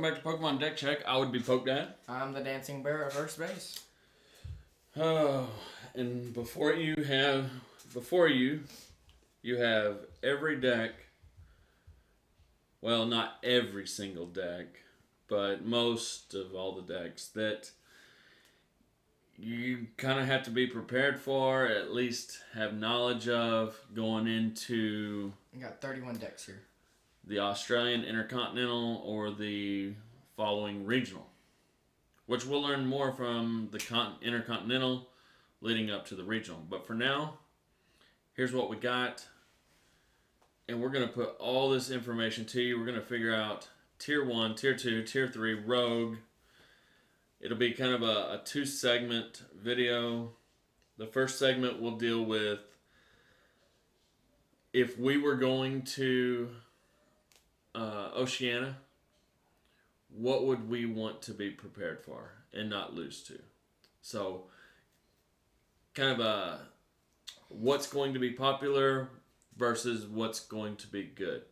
welcome back to Pokemon Deck Check. I would be Poke Dad. I'm the Dancing Bear at first base. Oh, and before you have every deck. Well, not every single deck, but most of all the decks that you kind of have to be prepared for, at least have knowledge of going into. We got 31 decks here. The Australian Intercontinental or the following regional, which we'll learn more from the Intercontinental leading up to the regional. But for now, here's what we got. And we're going to put all this information to you. We're going to figure out Tier 1, Tier 2, Tier 3, Rogue. It'll be kind of a two-segment video. The first segment will deal with if we were going to Oceania, what would we want to be prepared for and not lose to? So, kind of what's going to be popular versus what's going to be good.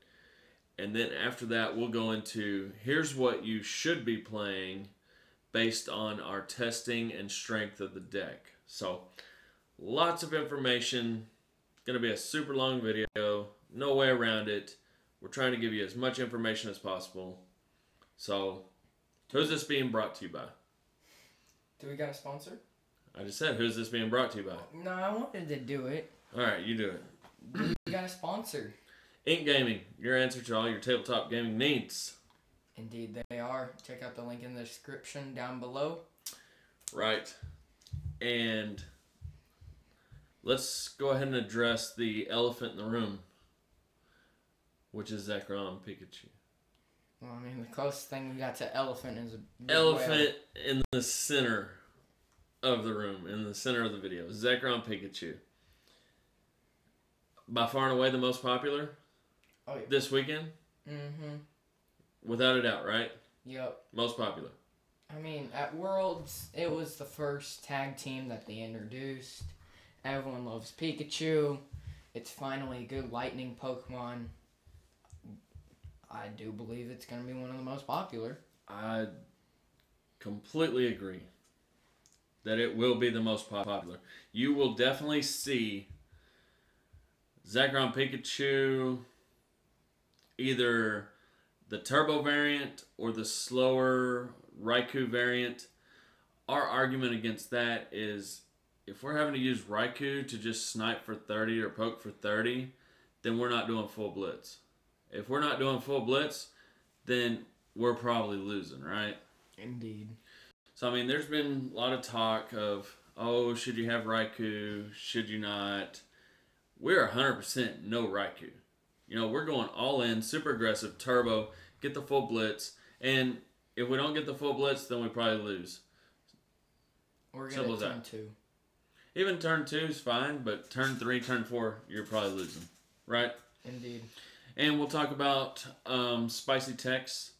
And then after that, we'll go into here's what you should be playing based on our testing and strength of the deck. So, lots of information. Going to be a super long video. No way around it. We're trying to give you as much information as possible. So, who's this being brought to you by? Do we got a sponsor? I just said, who's this being brought to you by? No, I wanted to do it. All right, you do it. We got a sponsor. Ink Gaming, your answer to all your tabletop gaming needs. Indeed, they are. Check out the link in the description down below. Right. And let's go ahead and address the elephant in the room, which is Zekrom Pikachu. Well, I mean, the closest thing we got to elephant is a big Elephant whale. in the center of the room, in the center of the video. Zekrom Pikachu. By far and away the most popular this weekend? Mm-hmm. Without a doubt, right? Yep. Most popular. I mean, at Worlds, it was the first tag team that they introduced. Everyone loves Pikachu. It's finally a good lightning Pokemon. I do believe it's going to be one of the most popular. I completely agree that it will be the most popular. You will definitely see Zekrom Pikachu, either the turbo variant or the slower Raikou variant. Our argument against that is if we're having to use Raikou to just snipe for 30 or poke for 30, then we're not doing full blitz. If we're not doing full blitz, then we're probably losing, right? Indeed. So, I mean, there's been a lot of talk of, oh, should you have Raikou? Should you not? We're 100% no Raikou. You know, we're going all in, super aggressive, turbo, get the full blitz. And if we don't get the full blitz, then we probably lose. We're going to turn 2. Even turn 2 is fine, but turn 3, turn 4, you're probably losing, right? Indeed. And we'll talk about spicy techs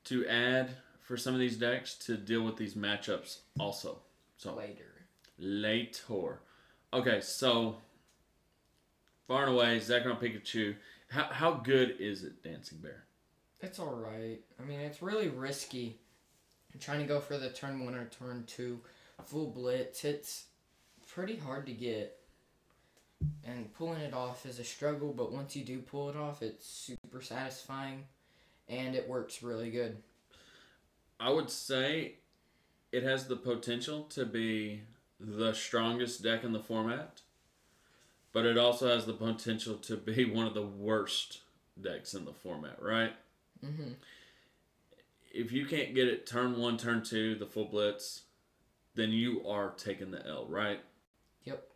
to add for some of these decks to deal with these matchups also. So Later. Okay, so far and away, Zekrom Pikachu. How good is it, Dancing Bear? It's alright. I mean, it's really risky. I'm trying to go for the turn 1 or turn 2 full blitz. It's pretty hard to get. And pulling it off is a struggle, but once you do pull it off, it's super satisfying, and it works really good. I would say it has the potential to be the strongest deck in the format, but it also has the potential to be one of the worst decks in the format, right? Mm-hmm. If you can't get it turn 1, turn 2, the full blitz, then you are taking the L, right? Yep.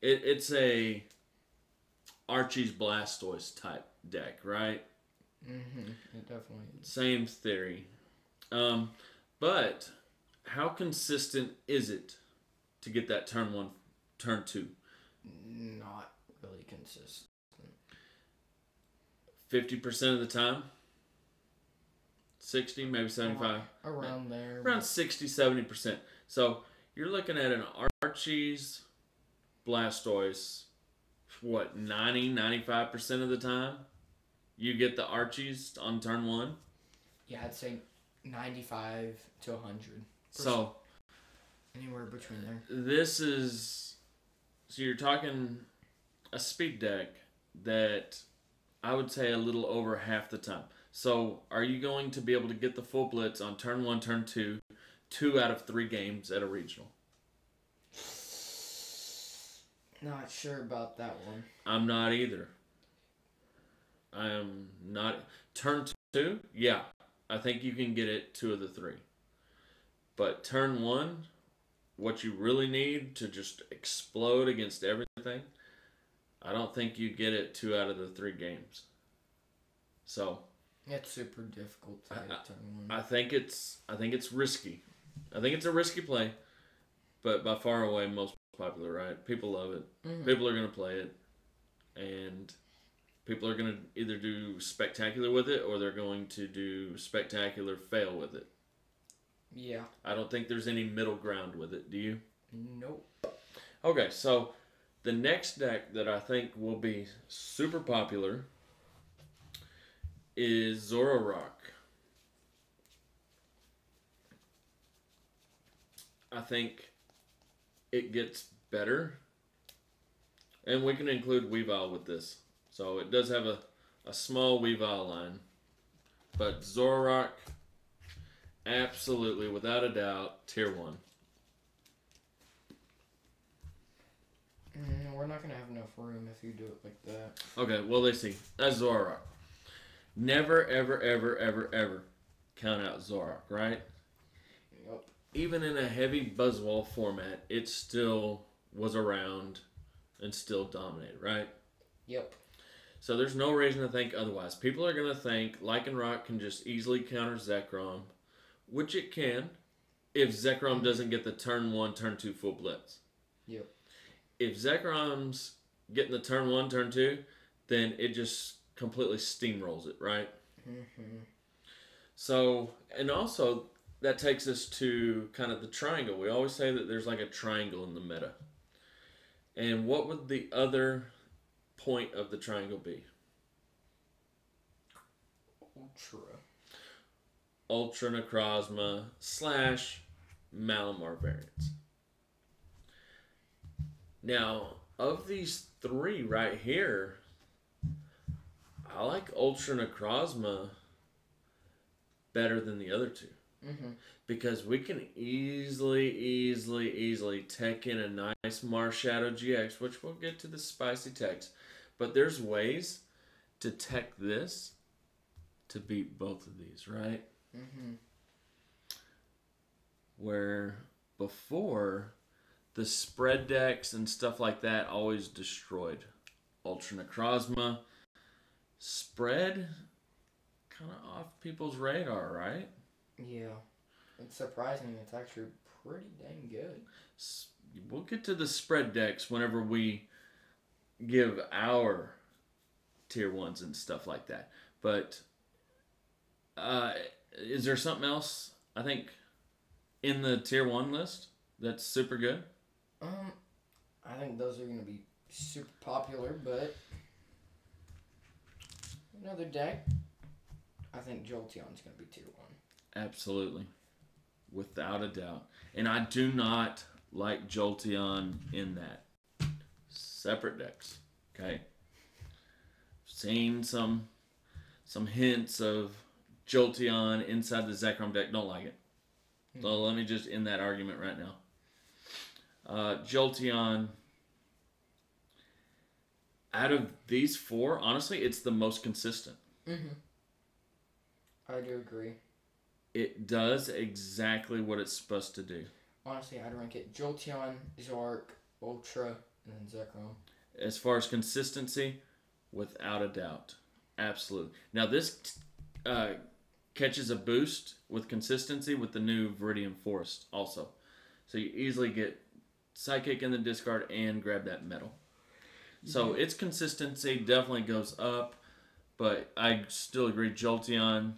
It's a Archie's Blastoise type deck, right? Mm-hmm. It definitely is. Same theory. But how consistent is it to get that turn 1, turn 2? Not really consistent. 50% of the time? 60, maybe 75? Around there. Around 60, 70%. So you're looking at an Archie's Blastoise, what, 90, 95% of the time? You get the Archies on turn 1? Yeah, I'd say 95 to 100. So anywhere between there. So you're talking a speed deck that I would say a little over half the time. So are you going to be able to get the full blitz on turn 1, turn 2, 2 out of 3 games at a regional? Not sure about that one. I'm not either. I am not. Turn 2, yeah. I think you can get it 2 of the 3. But turn 1, what you really need to just explode against everything, I don't think you get it 2 out of the 3 games. So it's super difficult to hit turn 1. I think it's risky. I think it's a risky play, but by far away most popular, right? People love it. Mm-hmm. People are going to play it, and people are going to either do spectacular with it or they're going to do spectacular fail with it. Yeah. I don't think there's any middle ground with it. Do you? Nope. Okay, so the next deck that I think will be super popular is Zoroark. I think it gets better. And we can include Weavile with this. So it does have a small Weavile line. But Zoroark, absolutely, without a doubt, tier 1. We're not going to have enough room if you do it like that. Okay, well, let's see. That's Zoroark. Never, ever, ever, ever, ever count out Zoroark, right? Yep. Even in a heavy Buzzwole format, it still was around and still dominated, right? Yep. So there's no reason to think otherwise. People are going to think Lycanroc can just easily counter Zekrom, which it can if Zekrom doesn't get the turn 1, turn 2 full blitz. Yep. If Zekrom's getting the turn 1, turn 2, then it just completely steamrolls it, right? Mm-hmm. So, and also that takes us to kind of the triangle. We always say that there's like a triangle in the meta. And what would the other point of the triangle be? Ultra Necrozma / Malamar variants. Now, of these 3 right here, I like Ultra Necrozma better than the other 2. Mm-hmm. Because we can easily tech in a nice Marshadow GX, which we'll get to the spicy techs. But there's ways to tech this to beat both of these, right? Mm-hmm. Where before, the spread decks and stuff like that always destroyed Ultra Necrozma. Spread kind of off people's radar, right? Yeah. It's surprising. It's actually pretty dang good. We'll get to the spread decks whenever we give our tier 1s and stuff like that. But is there something else, I think, in the tier 1 list that's super good? I think those are going to be super popular, but another deck, I think Jolteon's going to be tier 1. Absolutely. Without a doubt. And I do not like Jolteon in that. Separate decks. Okay? Seen some hints of Jolteon inside the Zekrom deck. Don't like it. Mm-hmm. So let me just end that argument right now. Jolteon, out of these 4, honestly, it's the most consistent. Mm-hmm. I do agree. It does exactly what it's supposed to do. Honestly, I'd rank it Jolteon, Zoroark, Ultra, and then Zekrom. As far as consistency, without a doubt. Absolutely. Now, this catches a boost with consistency with the new Viridian Forest also. So you easily get Psychic in the discard and grab that metal. So its consistency definitely goes up, but I still agree Jolteon,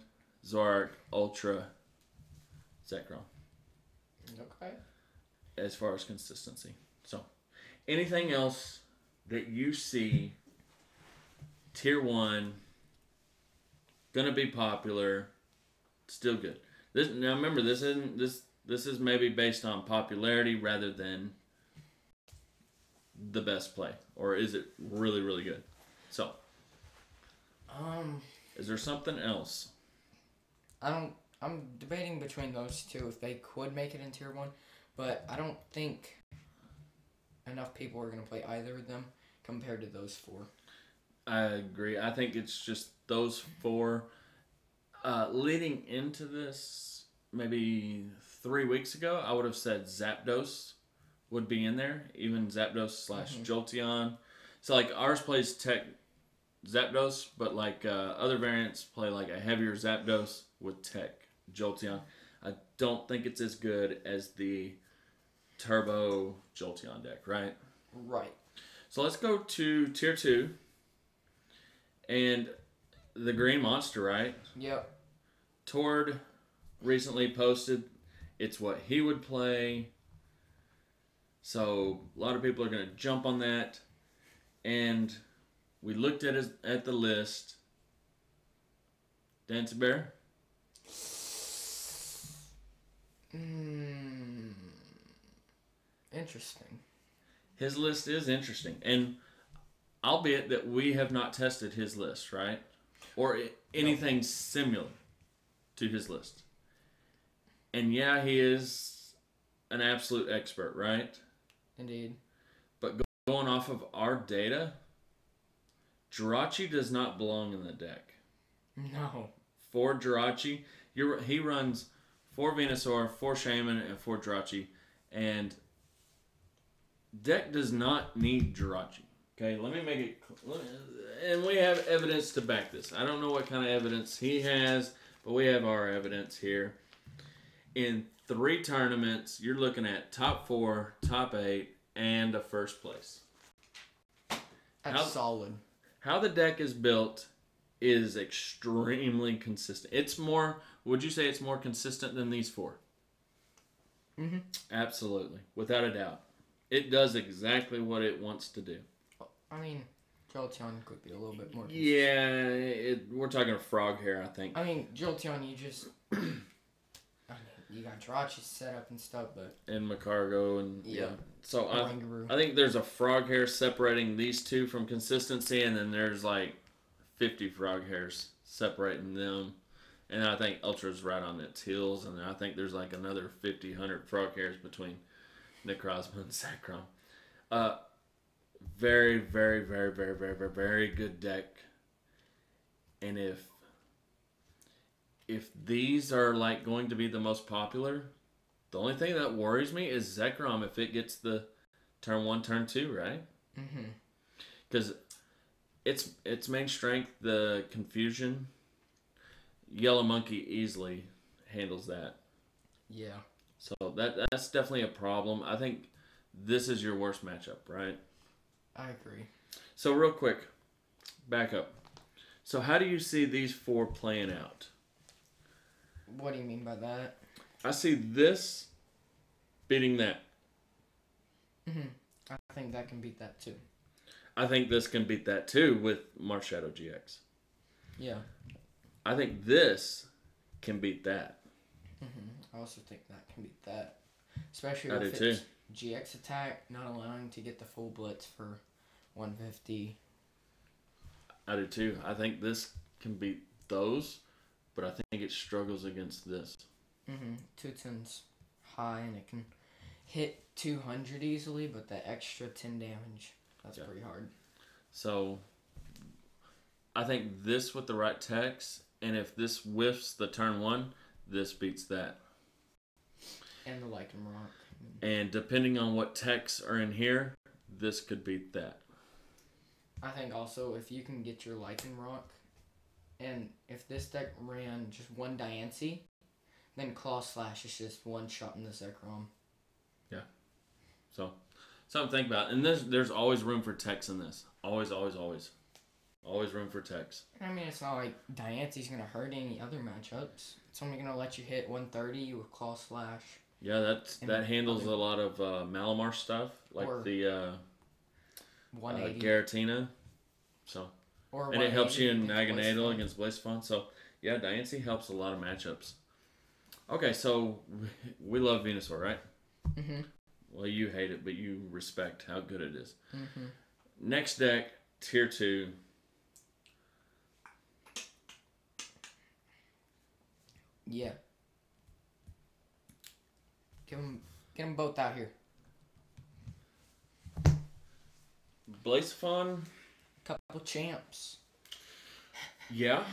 Zoroark, Ultra, Zekrom. Okay. As far as consistency. So, anything else that you see tier 1 gonna be popular Still good. Now remember, this is maybe based on popularity rather than the best play, or is it really really good? So, is there something else? I'm debating between those two if they could make it in tier 1, but I don't think enough people are going to play either of them compared to those 4. I agree. I think it's just those 4. Leading into this, maybe 3 weeks ago, I would have said Zapdos would be in there, even Zapdos / Jolteon. So like ours plays Tech Zapdos, but like other variants play like a heavier Zapdos with Tech Jolteon. I don't think it's as good as the Turbo Jolteon deck, right? Right. So let's go to tier 2. And the Green Monster, right? Yep. Tord recently posted it's what he would play. So a lot of people are going to jump on that. And we looked at the list. Dance Bear? Interesting. His list is interesting. And albeit that we have not tested his list, right? Or anything similar to his list. And yeah, he is an absolute expert, right? Indeed. But going off of our data, Jirachi does not belong in the deck. No. 4 Jirachi, he runs 4 Venusaur, 4 Shaman, and 4 Jirachi. And deck does not need Jirachi. Okay, let me make it... And we have evidence to back this. I don't know what kind of evidence he has, but we have our evidence here. In 3 tournaments, you're looking at top 4, top 8, and a first place. That's solid. How the deck is built is extremely consistent. It's more... Would you say it's more consistent than these 4? Mm-hmm. Absolutely. Without a doubt. It does exactly what it wants to do. I mean, Jolteon could be a little bit more consistent. Yeah, we're talking frog hair, I think. I mean, Jolteon, you just... I mean, you got Jirachi set up and stuff, but... And Macargo and... Yeah. So I think there's a frog hair separating these 2 from consistency, and then there's like 50 frog hairs separating them. And I think Ultra's right on its heels, and I think there's like another 50, 100 frog hairs between Necrozma and Zekrom. Very, very, very, very, very, very, very good deck. And if these are like going to be the most popular, the only thing that worries me is Zekrom if it gets the turn 1, turn 2, right? Mm-hmm. Because its main strength, the confusion, Yellow Monkey easily handles that. Yeah. So that's definitely a problem. I think this is your worst matchup, right? I agree. So real quick, back up. So how do you see these 4 playing out? What do you mean by that? I see this beating that. Mm-hmm. I think that can beat that too. I think this can beat that too with Marshadow GX. Yeah. I think this can beat that. Mm-hmm. I also think that can beat that. Especially I do if too. it's GX attack, not allowing to get the full blitz for 150. I do too. I think this can beat those, but I think it struggles against this. Mm-hmm. Tutun's high and it can hit 200 easily, but that extra 10 damage, that's pretty hard. So, I think this with the right techs, and if this whiffs the turn 1, this beats that. And the Lycan Rock. And depending on what techs are in here, this could beat that. I think also if you can get your Lycan Rock, and if this deck ran just 1 Diancie, then Claw Slash is just one shot in the Zekrom. Yeah. So, something to think about. And there's always room for techs in this. Always, always, always. Always room for techs. I mean, it's not like Diancie's going to hurt any other matchups. It's only going to let you hit 130 with Claw Slash. Yeah, that handles a lot of Malamar stuff, like the 180. Garatina. So, and it helps you in Naganadel against Blacephalon. So, Yeah, Diancie helps a lot of matchups. Okay, so we love Venusaur, right? Mm-hmm. Well, you hate it, but you respect how good it is. Mm-hmm. Next deck, Tier 2. Yeah. Get them both out here. Blacephalon. Couple champs. Yeah,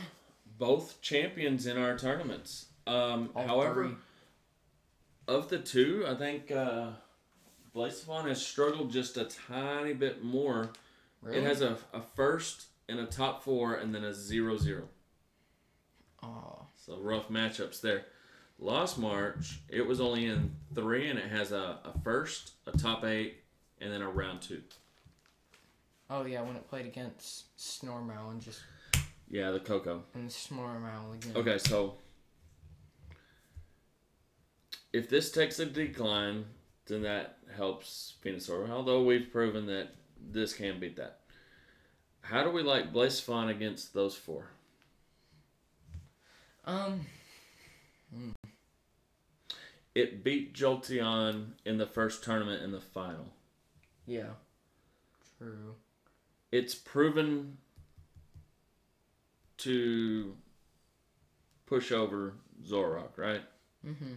both champions in our tournaments. However, three. of the two, I think Blacephalon has struggled just a tiny bit more. Really? It has a first and a top 4 and then a 0-0. Oh. So rough matchups there. Lost March, it was only in 3 and it has a first, a top 8, and then a round 2. Oh yeah, when it played against Snormow and just... Yeah, the Coco. And Snormow again. Okay, so if this takes a decline, then that helps Venusaur. Although we've proven that this can beat that. How do we like Blacephalon against those 4? It beat Jolteon in the first tournament in the final. Yeah. True. It's proven to push over Zoroark, right? Mm-hmm.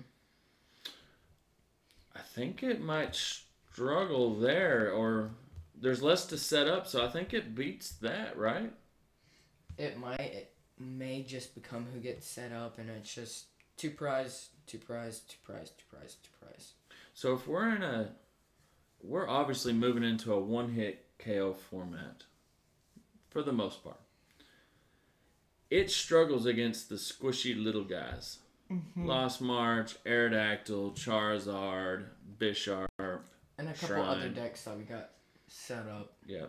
I think it might struggle there, or there's less to set up, so I think it beats that, right? It might. It may just become who gets set up, and it's just 2 prize, 2 prize, 2 prize, 2 prize, 2 prize. So if we're obviously moving into a one-hit KO format, for the most part. It struggles against the squishy little guys. Mm-hmm. Lost March, Aerodactyl, Charizard, Bisharp, and a couple Shrine. other decks that we got set up. Yeah.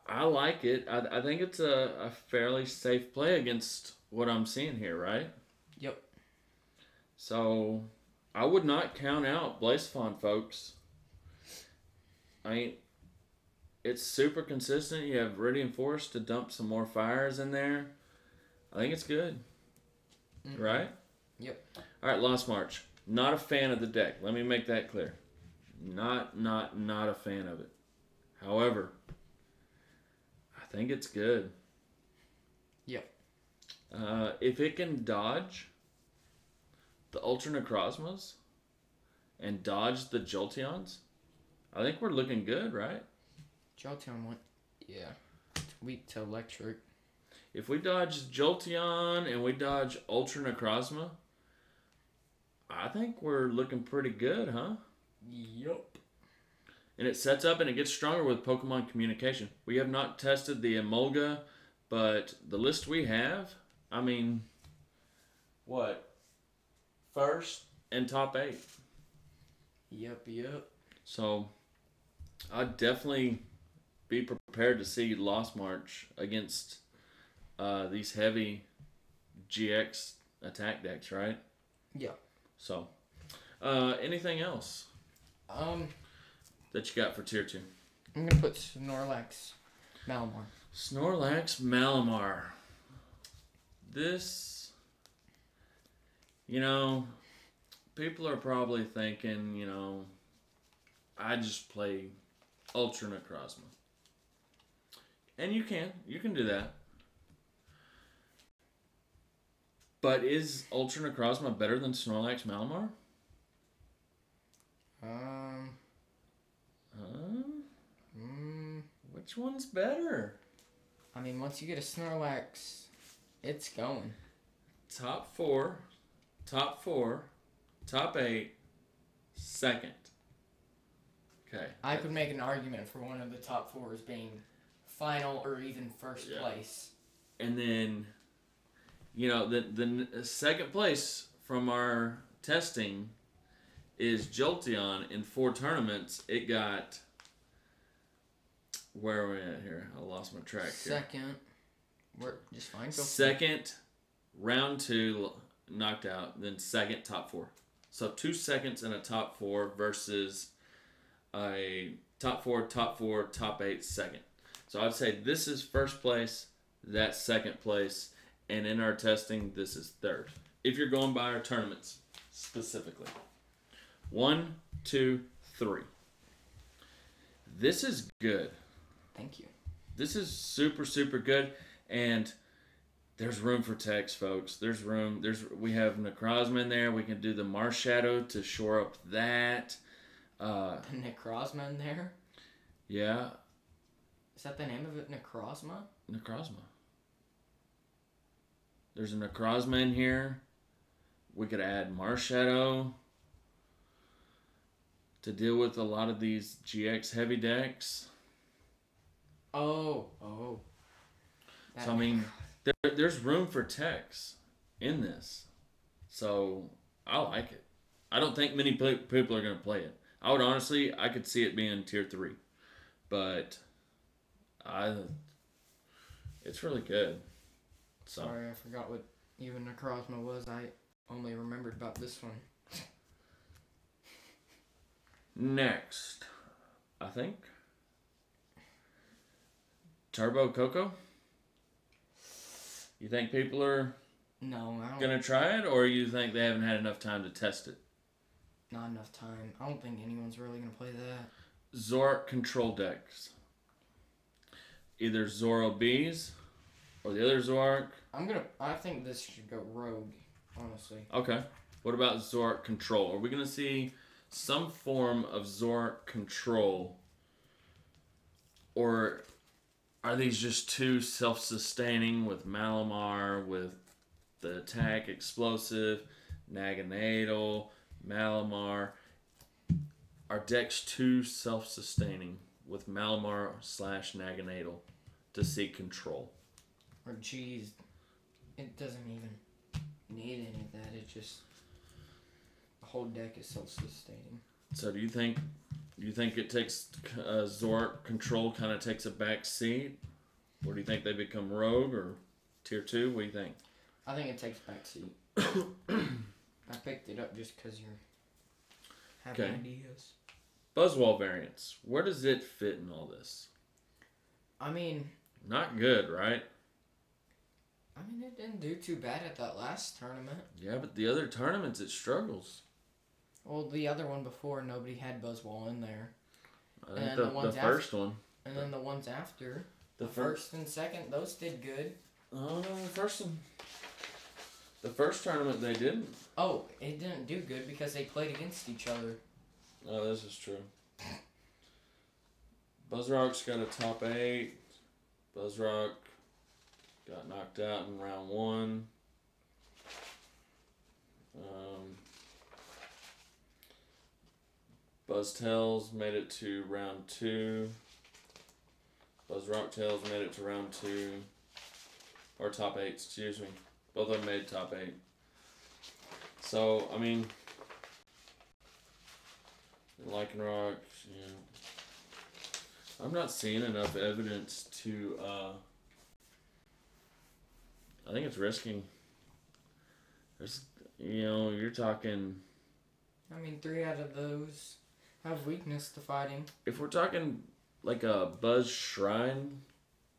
I like it. I think it's a fairly safe play against what I'm seeing here, right? Yep. So, I would not count out Blacephalon, folks. It's super consistent. You have Viridian Force to dump some more fires in there. I think it's good. Mm-hmm. Right? Yep. All right, Lost March. Not a fan of the deck. Let me make that clear. Not a fan of it. However, I think it's good. Yep. If it can dodge the Ultra Necrozmas and dodge the Jolteons, I think we're looking good, right? Jolteon went, yeah. It's weak to electric. If we dodge Jolteon and we dodge Ultra Necrozma, I think we're looking pretty good, huh? Yup. And it sets up and it gets stronger with Pokemon communication. We have not tested the Emolga, but the list we have, I mean, what? First and top 8. Yep. So, I'd definitely be prepared to see Lost March against these heavy GX attack decks, right? Yeah. So, anything else that you got for Tier 2? I'm going to put Snorlax Malamar. Snorlax Malamar. This, people are probably thinking, I just play Ultra Necrozma. And you can do that. But is Ultra Necrozma better than Snorlax Malamar? Which one's better? I mean, once you get a Snorlax, it's going. Top 4, top 8, second. Okay. I could make an argument for one of the top 4s being final or even first place. And then, the second place from our testing is Jolteon. In 4 tournaments, it got... Where are we at here? I lost my track here. Second. We're just fine. Second, round 2, knocked out. Then second, top 4. So 2 seconds and a top 4 versus a top 4, top 8, second. So I'd say this is first place, that's second place, and in our testing, this is third. If you're going by our tournaments specifically. 1, 2, 3. This is good. Thank you. This is super, super good, and there's room for techs, folks. There's room. We have Necrozma in there. We can do the Marsh Shadow to shore up that. Necrozma in there? Yeah. Is that the name of it, Necrozma? Necrozma. There's a Necrozma in here. We could add Marsh Shadow to deal with a lot of these GX heavy decks. Oh. So, I mean, there's room for techs in this. So, I like it. I don't think many people are going to play it. I could see it being tier 3. But, it's really good. So. Sorry, I forgot what even Necrozma was. I only remembered about this one. Next, I think, Turbo Coco. You think people are No, I don't. gonna try it, or you think they haven't had enough time to test it? Not enough time. I don't think anyone's really gonna play that. Zorak control decks. Either Zoro Bees or the other Zorak. I think this should go Rogue, honestly. Okay. What about Zorak control? Are we gonna see some form of Zorak control, or are these just too self-sustaining with Malamar, with the attack explosive, Naganadel, Malamar? Are decks too self-sustaining with Malamar / Naganadel to see control? Or geez, it doesn't even need any of that. It just the whole deck is self-sustaining. So do you think it takes Zorak control kind of takes a back seat, or do you think they become Rogue or tier 2? What do you think? I think it takes backseat. I picked it up just because you're having ideas. Buzzwall variants. Where does it fit in all this? I mean, Not good, right? it didn't do too bad at that last tournament. Yeah, but the other tournaments it struggles. Well, the other one before, nobody had Buzzwall in there. I think And the the ones first one. And then the ones after, The first and second, those did good. Oh, no, the first one. The first tournament they didn't. Oh, it didn't do good because they played against each other. Oh, this is true. Buzzrock's got a top 8. Buzzrock got knocked out in round 1. Buzztails made it to round 2. Buzzrocktails made it to round 2. Or top 8, excuse me. Both of them made top 8. So, I mean, Lycanroc, yeah. I'm not seeing enough evidence to, I think it's risking. There's, you're talking... 3 out of those have weakness to fighting. If we're talking like a Buzz Shrine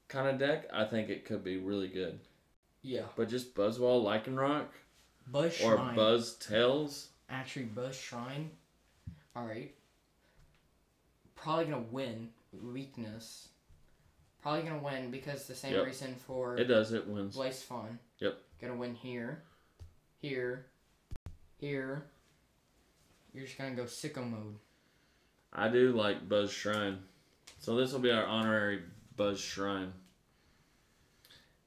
kind of deck, I think it could be really good. Yeah. But just Buzzwall, Lycanroc, Buzz or Shrine. Buzz Tails. Actually, Buzz Shrine. Alright. Probably gonna win. Weakness. Probably gonna win because the same reason for... It does, it wins. Blaze Fawn. Yep. Gonna win here. Here. Here. You're just gonna go sicko mode. I do like Buzz Shrine. So this will be our honorary Buzz Shrine.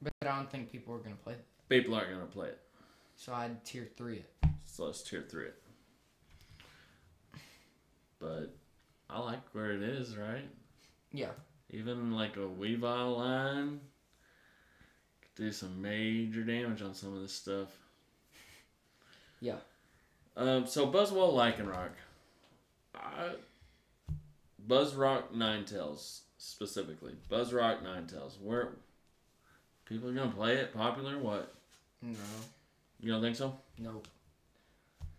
But I don't think people are gonna play it. People aren't going to play it. So I'd tier 3 it. So let's tier 3 it. But I like where it is, right? Yeah. Even like a Weavile line could do some major damage on some of this stuff. Yeah. So Buzzwole Lycanroc. Buzzrock Ninetales specifically. Buzzrock Ninetales. Where people are gonna play it? Popular? What? No. You don't think so? Nope.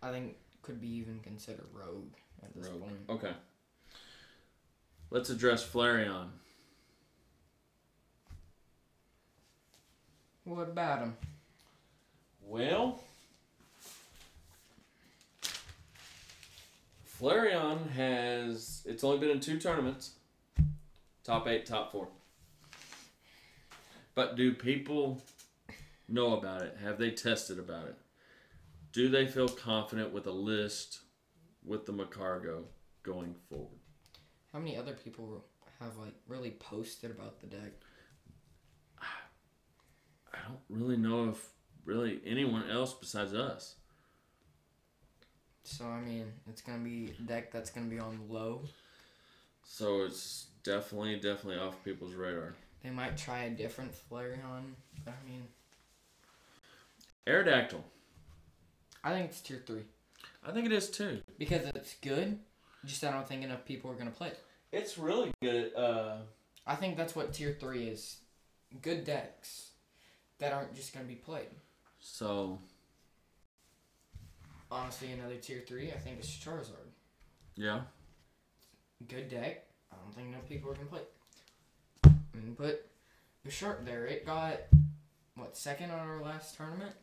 I think could be even considered rogue at this point. Okay. Let's address Flareon. What about him? Well, Flareon it's only been in 2 tournaments. Top 8, top 4. But do people know about it? Have they tested about it? Do they feel confident with a list with the Macargo going forward? How many other people have like really posted about the deck? I don't really know if really anyone else besides us. So I mean, it's gonna be a deck that's gonna be on low. So it's definitely off people's radar. They might try a different Flareon, but I mean, Aerodactyl. I think it's tier 3 I think it is too. because it's good. Just I don't think enough people are gonna play it. It's really good. I think that's what tier 3 is. Good decks that aren't just gonna be played. So Honestly, another tier 3, I think it's Charizard. yeah. Good deck. I don't think enough people are gonna play it. I mean, put the shark there. It got what, second on our last tournament?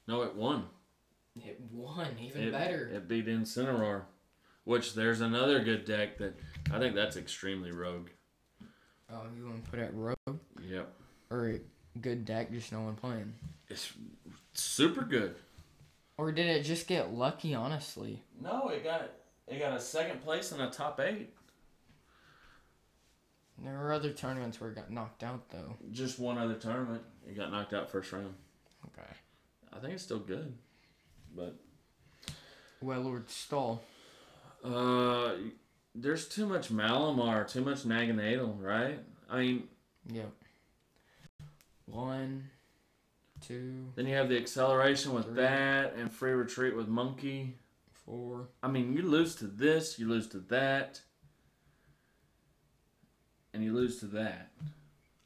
No, it won. It won, even better. It beat Incineroar, which there's another good deck that I think that's extremely rogue. Oh, you want to put it rogue? Yep. Or a good deck, just no one playing? It's super good. Or did it just get lucky, honestly? No, it got a second place and a top 8. There were other tournaments where it got knocked out, though. Just one other tournament, it got knocked out first round. Okay. I think it's still good, but Well-Lord Stall. there's too much Malamar, too much Naganadel, right? I mean, Yep. 1, 2, then you have the acceleration with 3, that and free retreat with Monkey. 4. I mean, you lose to this, you lose to that, and you lose to that.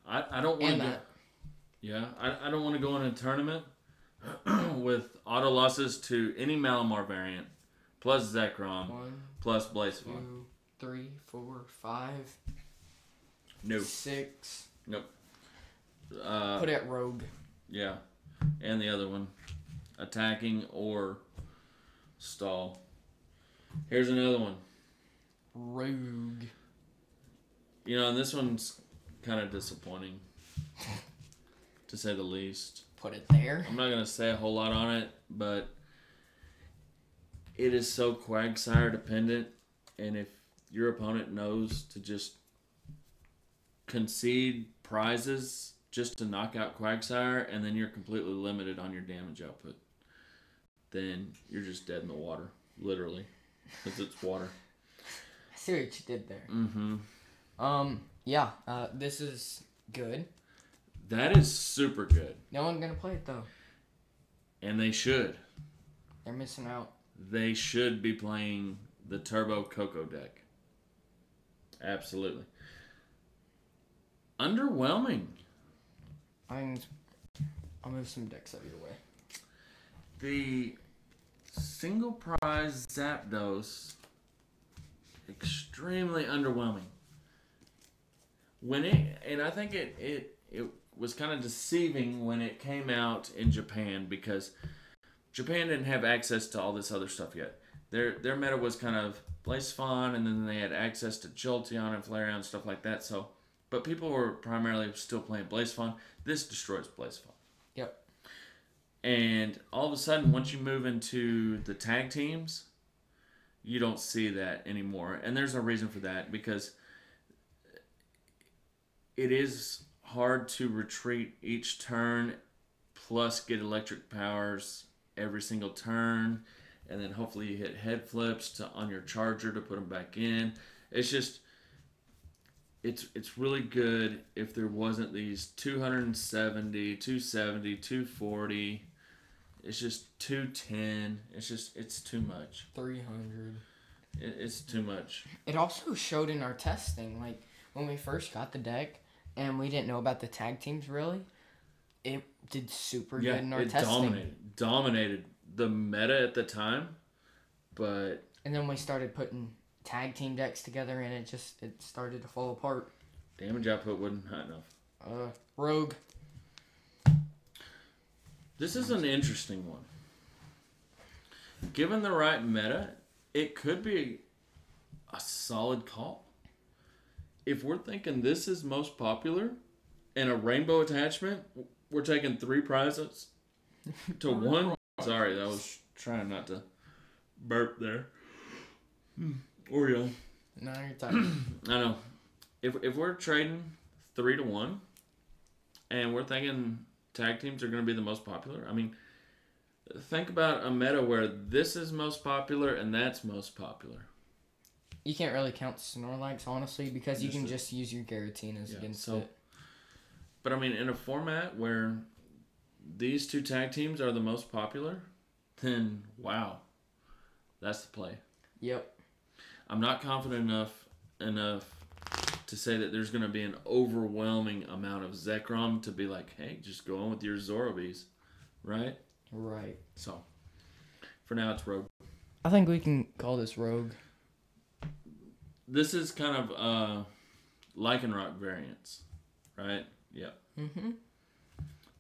I don't want And to. that. Yeah, I don't want to go in a tournament with auto losses to any Malamar variant, plus Zekrom, 1, plus Blazeon. 2, 3, 4, 5. No. 6. Nope. Put it rogue. Yeah, and the other one, attacking or stall. Here's another one. Rogue. You know, and this one's kind of disappointing, to say the least. Put it there. I'm not going to say a whole lot on it, but it is so Quagsire dependent, and if your opponent knows to just concede prizes just to knock out Quagsire, and then you're completely limited on your damage output, then you're just dead in the water, literally, because it's water. I see what you did there. Mm-hmm. Yeah, this is good. That is super good. No one's gonna play it, though. And they should. They're missing out. They should be playing the Turbo Coco deck. Absolutely. Underwhelming. I'll move some decks out of your way. The single prize Zapdos, extremely underwhelming. And I think it was kind of deceiving when it came out in Japan, because Japan didn't have access to all this other stuff yet. Their meta was kind of Blazeon, and then they had access to Jolteon and Flareon and stuff like that. So, but people were primarily still playing Blazeon. This destroys Blazeon. Yep. And all of a sudden, once you move into the tag teams, you don't see that anymore. And there's a reason for that, because it is hard to retreat each turn, plus get electric powers every single turn, and then hopefully you hit head flips on your charger to put them back in. It's just, it's really good if there wasn't these 270, 270, 240. It's just 210. It's too much. 300. It's too much. It also showed in our testing, like when we first got the deck and we didn't know about the tag teams really. It did super good in our testing. Dominated the meta at the time, but and then we started putting tag team decks together, and it started to fall apart. Damage output wasn't high enough. Rogue. This is an interesting one. Given the right meta, it could be a solid call. If we're thinking this is most popular and a rainbow attachment, we're taking 3 prizes to 1. Sorry, I was trying not to burp there. Oreo. No, you're tired. I know. If we're trading 3 to 1 and we're thinking tag teams are going to be the most popular, I mean, think about a meta where this is most popular and that's most popular. You can't really count Snorlax, honestly, because you can just use your Garatinas against it. But I mean, in a format where these 2 tag teams are the most popular, then wow, that's the play. Yep. I'm not confident enough to say that there's going to be an overwhelming amount of Zekrom to be like, hey, just go on with your Zorobees, right? Right. So, for now, it's Rogue. I think we can call this Rogue. This is kind of Lycanroc variants, right? Yep. Mm-hmm.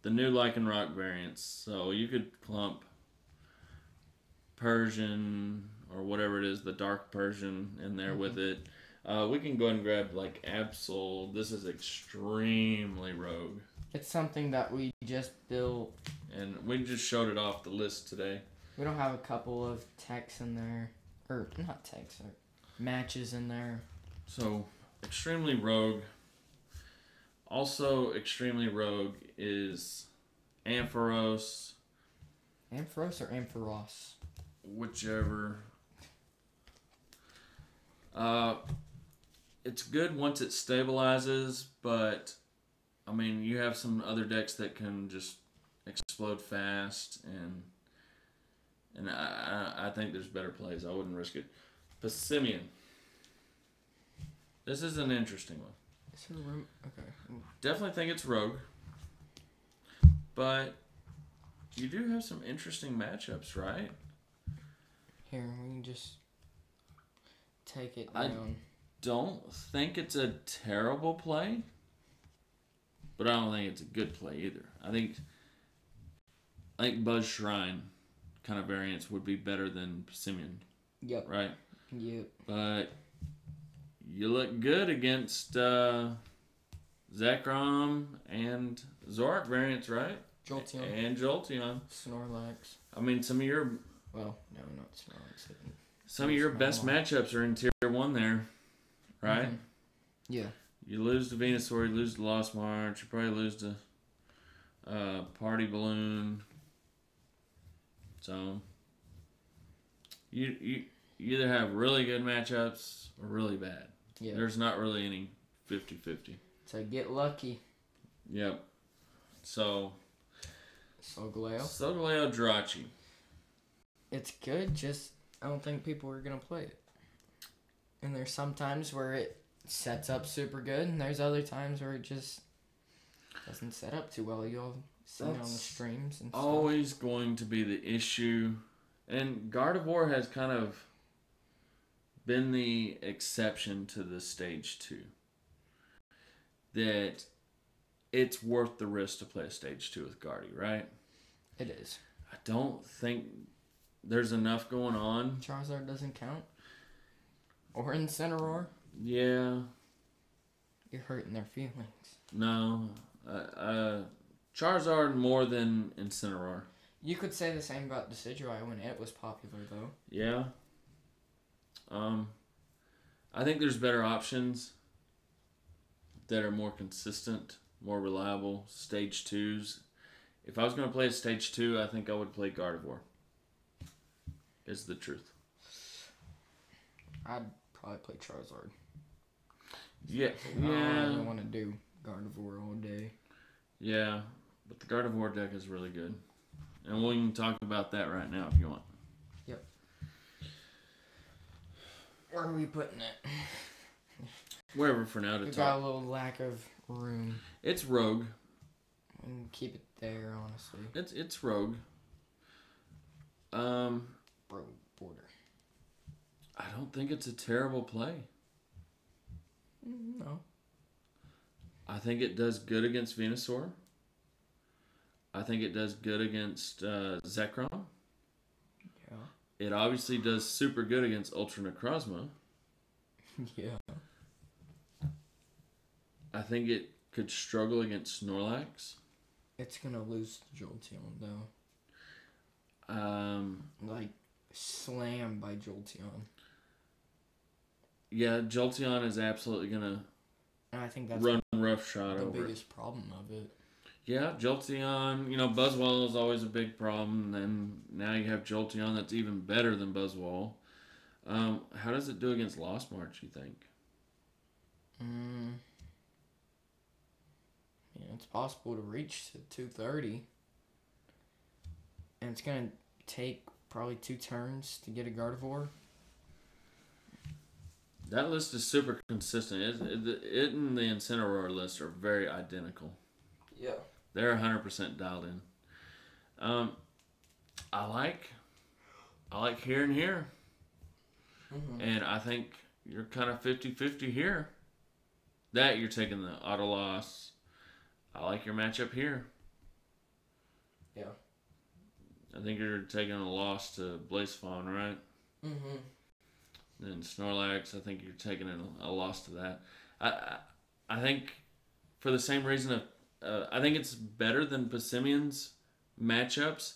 The new Lycanroc variants. So you could clump Persian or whatever it is, the dark Persian in there with it. We can go ahead and grab like Absol. This is extremely Rogue. It's something that we just built. And we just showed it off the list today. We don't have a couple of techs in there. Or, not techs, or matches in there. So, extremely Rogue. Also, extremely Rogue is Ampharos. Ampharos or Ampharos? Whichever. It's good once it stabilizes, but I mean, you have some other decks that can just explode fast, and I think there's better plays. I wouldn't risk it. Passimian. This is an interesting one. Is there room? Okay. Definitely think it's Rogue, but you do have some interesting matchups, right? Here, we can just take it down. Don't think it's a terrible play, but I don't think it's a good play either. I think Buzz Shrine kind of variants would be better than Passimian. Yep. Right? Yep. But you look good against Zekrom and Zoroark variants, right? Jolteon. And Jolteon. Snorlax. I mean, some of your not Snorlax. Some of your best matchups are in Tier 1 there, right? Mm-hmm. Yeah. You lose to Venusaur, you lose to Lost March, you probably lose to Party Balloon. So, you either have really good matchups or really bad. Yeah. There's not really any 50-50. So get lucky. Yep. So, Solgaleo, Jirachi. It's good, just I don't think people are going to play it. And there's some times where it sets up super good, and there's other times where it just doesn't set up too well. You'll see it on the streams and stuff. Always going to be the issue. And Gardevoir has kind of been the exception to the Stage 2. That it's worth the risk to play a Stage 2 with Guardy, right? It is. I don't think there's enough going on. Charizard doesn't count? Or Incineroar? Yeah. You're hurting their feelings. No. Charizard more than Incineroar. You could say the same about Decidueye when it was popular, though. Yeah. I think there's better options that are more consistent, more reliable. Stage 2s. If I was going to play a Stage 2, I think I would play Gardevoir. Is the truth. I'd probably play Charizard. Yeah. I don't really want to do Gardevoir all day. Yeah, but the Gardevoir deck is really good. And we can talk about that right now if you want. Yep. Where are we putting it? Wherever for now to We've talk. got a little lack of room. It's Rogue. And keep it there, honestly. It's Rogue. Rogue border. I don't think it's a terrible play. No. I think it does good against Venusaur. I think it does good against Zekrom. Yeah. It obviously does super good against Ultra Necrozma. Yeah. I think it could struggle against Snorlax. It's gonna lose to Jolteon though. Like slammed by Jolteon. Yeah, Jolteon is absolutely gonna And I think that's run roughshod the over it. biggest problem of it. Yeah, Jolteon, Buzzwole is always a big problem. Then now you have Jolteon that's even better than Buzzwole. How does it do against Lost March, you think? Yeah, it's possible to reach to 230. And it's going to take probably 2 turns to get a Gardevoir. That list is super consistent. It and the Incineroar list are very identical. Yeah. They're 100% dialed in. I like here and here. Mm-hmm. And I think you're kind of 50-50 here. That you're taking the auto loss. I like your matchup here. Yeah. I think you're taking a loss to Blazefawn, right? Mm-hmm. Then Snorlax, I think you're taking a loss to that. I think for the same reason I think it's better than Passimian's matchups,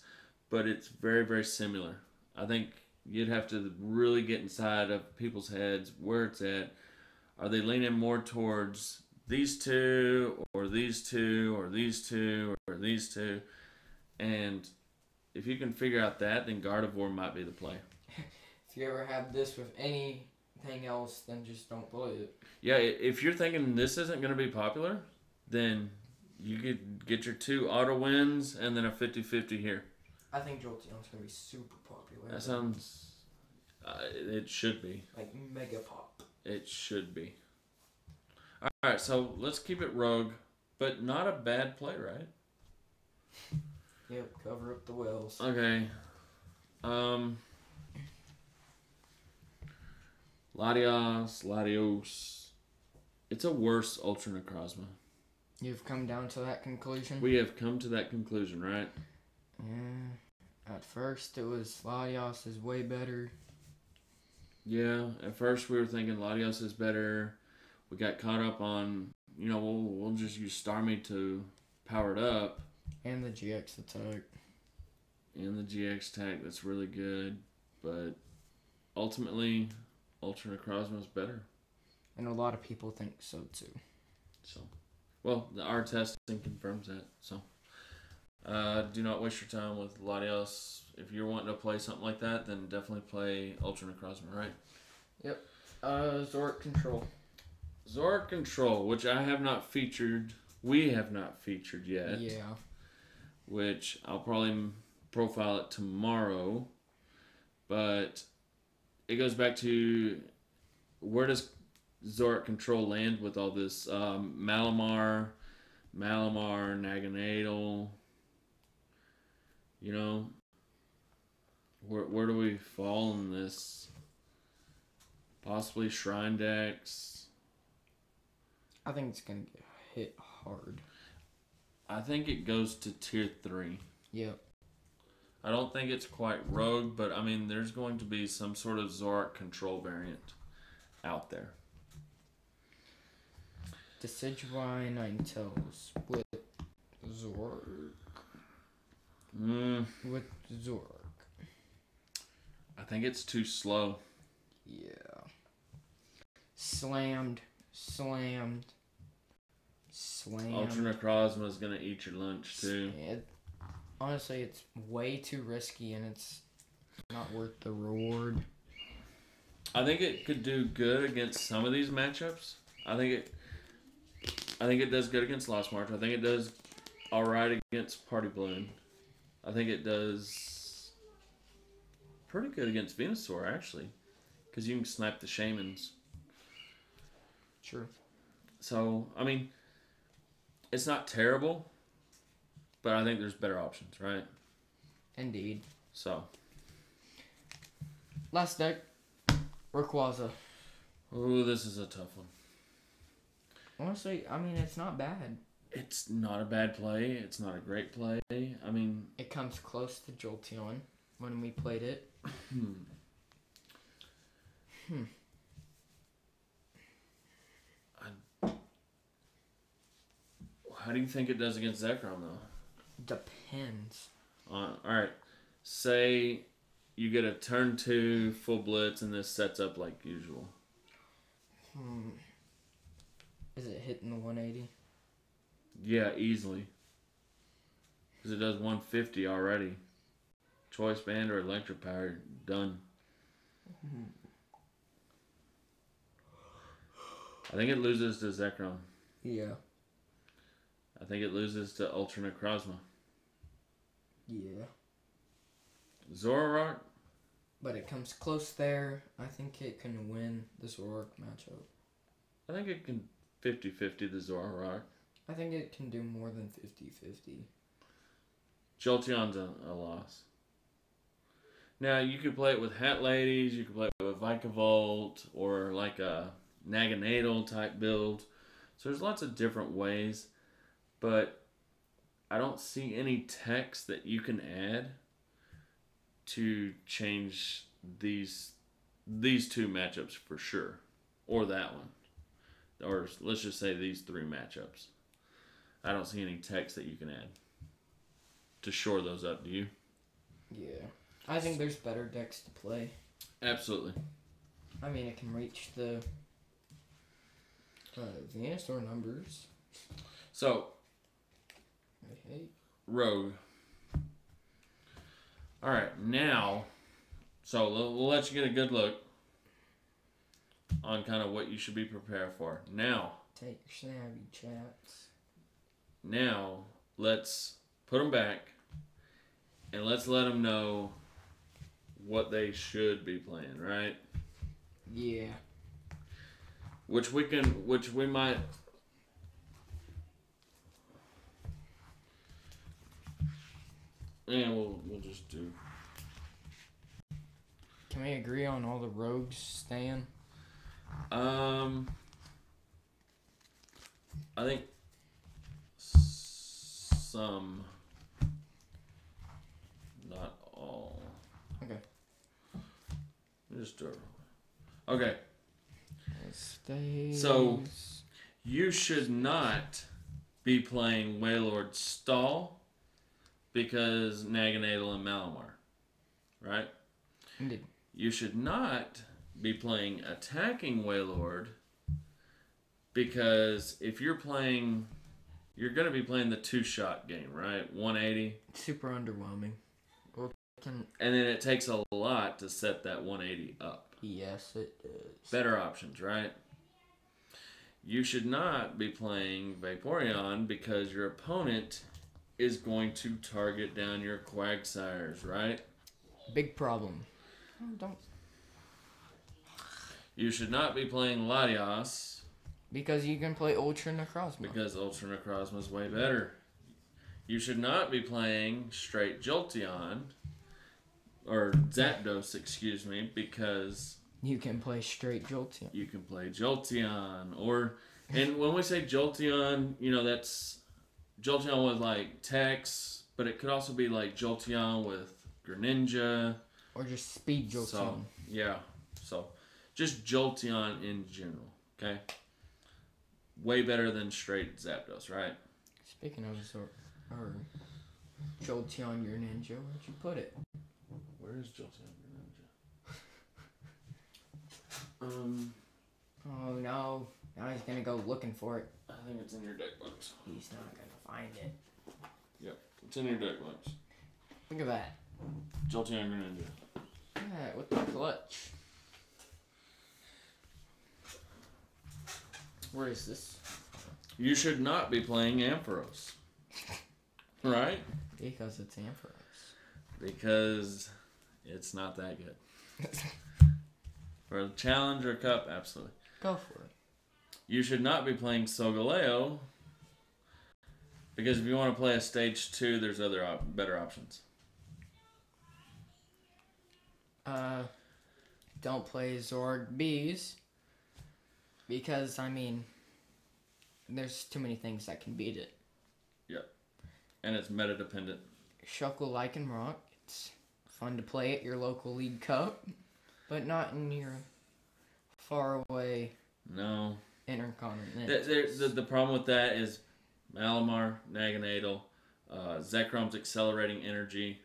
but it's very, very similar. I think you'd have to really get inside of people's heads where it's at. Are they leaning more towards these two, or these two, or these two, or these two? And if you can figure out that, then Gardevoir might be the play. If you ever have this with anything else, then just don't play it. Yeah, if you're thinking this isn't going to be popular, then you could get your 2 auto wins and then a 50-50 here. I think Jolteon's going to be super popular. That sounds... it should be. Like mega pop. It should be. Alright, so let's keep it rogue, but not a bad play, right? Yep, cover up the wells. Okay. Latios. It's a worse Ultra Necrozma. You've come down to that conclusion? We have come to that conclusion, right? Yeah. At first, it was Latios is way better. Yeah, at first we were thinking Latios is better. We got caught up on, we'll just use Starmie to power it up. And the GX attack. And the GX attack, that's really good. But ultimately, Ultra Necrozma is better. And a lot of people think so too. So, well, our testing confirms that. So, do not waste your time with Latios. If you're wanting to play something like that, then definitely play Ultra Necrozma, right? Yep. Zoroark Control. Zoroark Control, which I have not featured. We have not featured yet. Yeah. Which I'll probably profile it tomorrow. But it goes back to, where does Zoroark Control land with all this Malamar, Naganadel? Where do we fall in this? Possibly Shrine decks. I think it's going to get hit hard. I think it goes to tier 3. Yep. I don't think it's quite rogue, but I mean, there's going to be some sort of Zoroark Control variant out there. Decidueye Ninetales with Zoroark. With Zoroark. I think it's too slow. Yeah. Slammed. Ultra Necrozma is going to eat your lunch, too. Honestly, it's way too risky, and it's not worth the reward. I think it could do good against some of these matchups. I think it does good against Lost March. I think it does alright against Party Balloon. I think it does pretty good against Venusaur, actually. Because you can snipe the Shamans. Sure. So, I mean, it's not terrible, but I think there's better options, right? Indeed. So. Last deck, Rayquaza. Ooh, this is a tough one. Honestly, I mean, it's not bad. It's not a bad play. It's not a great play. I mean, It comes close to Jolteon when we played it. How do you think it does against Zekrom, though? Depends. All right. Say you get a turn 2 full blitz, and this sets up like usual. Is it hitting the 180? Yeah, easily. Because it does 150 already. Choice band or electric power, done. I think it loses to Zekrom. Yeah. I think it loses to Ultra Necrozma. Yeah. Zoroark? But it comes close there. I think it can win the Zoroark matchup. I think it can 50-50 the Zoroark. I think it can do more than 50-50. Jolteon's a loss. Now, you could play it with Hat Ladies, you could play it with Vikavolt, or like a Naganadel type build. So there's lots of different ways, but I don't see any text that you can add to change these two matchups for sure, or that one, or let's just say these 3 matchups. I don't see any text that you can add to shore those up. Do you? Yeah. I think there's better decks to play. Absolutely. I mean, it can reach the Venusaur numbers. So, I hate. Rogue. All right, now, so we'll let you get a good look on kind of what you should be prepared for. Now, Take your snappy chats. Now, let's put them back, and let's let them know what they should be playing, right? Yeah. Which we might. And we'll just do. Can we agree on all the rogues staying? I think some, not all. Okay. Just do it. Okay. Stays. So you should not be playing Wailord Stall because Naganadel and Malamar, right? Indeed. You should not be playing attacking Wailord because if you're playing, you're going to be playing the 2-shot game, right? 180. Super underwhelming. And then it takes a lot to set that 180 up. Yes, it does. Better options, right? You should not be playing Vaporeon because your opponent is going to target down your Quagsires, right? Big problem. Oh, don't. You should not be playing Latios Because you can play Ultra Necrozma. because Ultra Necrozma is way better. You should not be playing straight Jolteon or Zapdos, excuse me, because you can play straight Jolteon. you can play Jolteon. And when we say Jolteon, that's Jolteon with like Tex, but it could also be like Jolteon with Greninja. Or just speed Jolteon. So, yeah. So, just Jolteon in general, okay? Way better than straight Zapdos, right? Speaking of Jolteon Greninja, where'd you put it? Where is Jolteon Greninja? Oh no. Now he's gonna go looking for it. I think it's in your deck box. He's not gonna find it. Yep, it's in your deck box. Look at that. Jolteon Greninja. Yeah, with the clutch. Where is this? You should not be playing Ampharos. Right? Because it's Ampharos. Because it's not that good. For a Challenger Cup, absolutely. Go for it. You should not be playing Solgaleo. Because if you want to play a stage 2, there's other better options. Don't play Zorg Bees. Because, there's too many things that can beat it. And it's meta dependent. Shuckle Lichen Rock. It's fun to play at your local League Cup, but not in your far away No. intercontinental. The problem with that is Malamar, Naganadel, Zekrom's accelerating energy.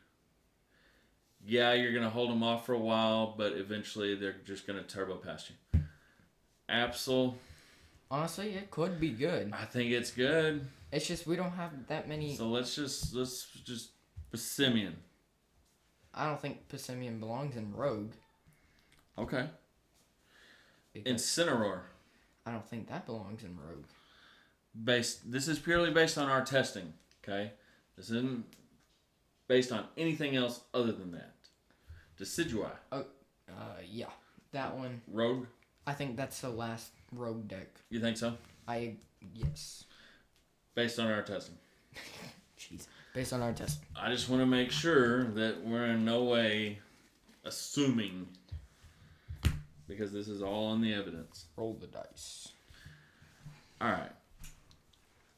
Yeah, you're going to hold them off for a while, but eventually they're just going to turbo past you. Absol. Honestly, it could be good. I think it's good. It's just we don't have that many. So let's just Passimian. I don't think Passimian belongs in Rogue. Okay. Incineroar. I don't think that belongs in Rogue. This is purely based on our testing, okay? This isn't based on anything else other than that. Decidueye. Yeah. That one. Rogue? I think that's the last Rogue deck. You think so? Yes. Based on our testing. Jeez. Based on our testing. I just want to make sure that we're in no way assuming, because this is all on the evidence. Roll the dice. All right.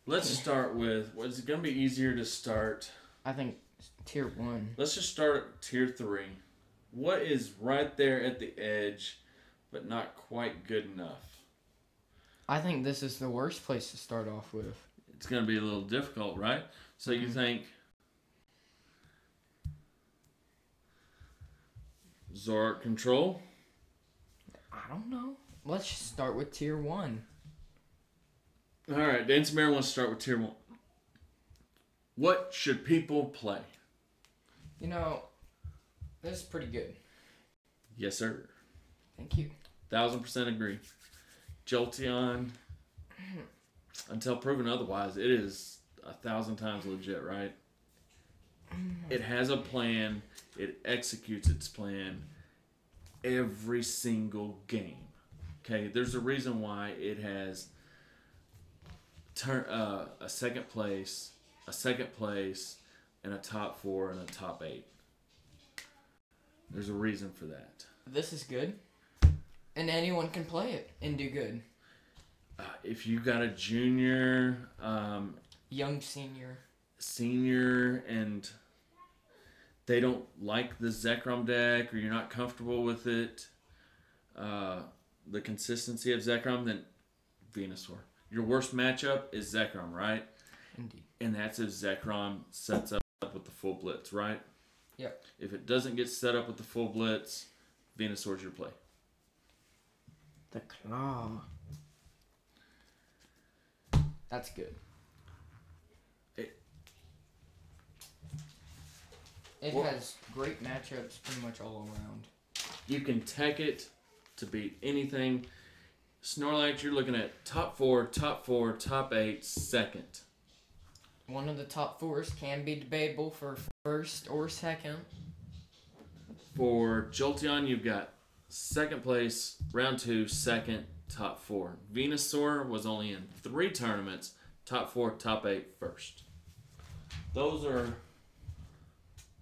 Let's start with, what's it going to be easier to start? I think tier 1. Let's just start at tier 3. What is right there at the edge, but not quite good enough? I think this is the worst place to start off with. It's going to be a little difficult, right? So you think Zoroark Control? I don't know. Let's just start with tier 1. All right, Dancemare wants to start with tier 1. What should people play? You know, this is pretty good. Yes, sir. Thank you. 1000% agree. Jolteon, until proven otherwise, it is 1,000 times legit, right? It has a plan. It executes its plan every single game. Okay, there's a reason why it has a second place, and a top 4 and a top 8. There's a reason for that. This is good. And anyone can play it and do good. If you got a junior, young senior, and they don't like the Zekrom deck, or you're not comfortable with it, the consistency of Zekrom, then Venusaur. Your worst matchup is Zekrom, right? Indeed. And that's if Zekrom sets up with the full blitz, right? Yep. If it doesn't get set up with the full blitz, Venusaur's your play. The Claw. That's good. It has great matchups pretty much all around. You can tech it to beat anything. Snorlax, you're looking at top 4, top 8, second. One of the top 4s can be debatable for first or second. For Jolteon, you've got second place, round 2, second, top 4. Venusaur was only in 3 tournaments, top 4, top 8, first. Those are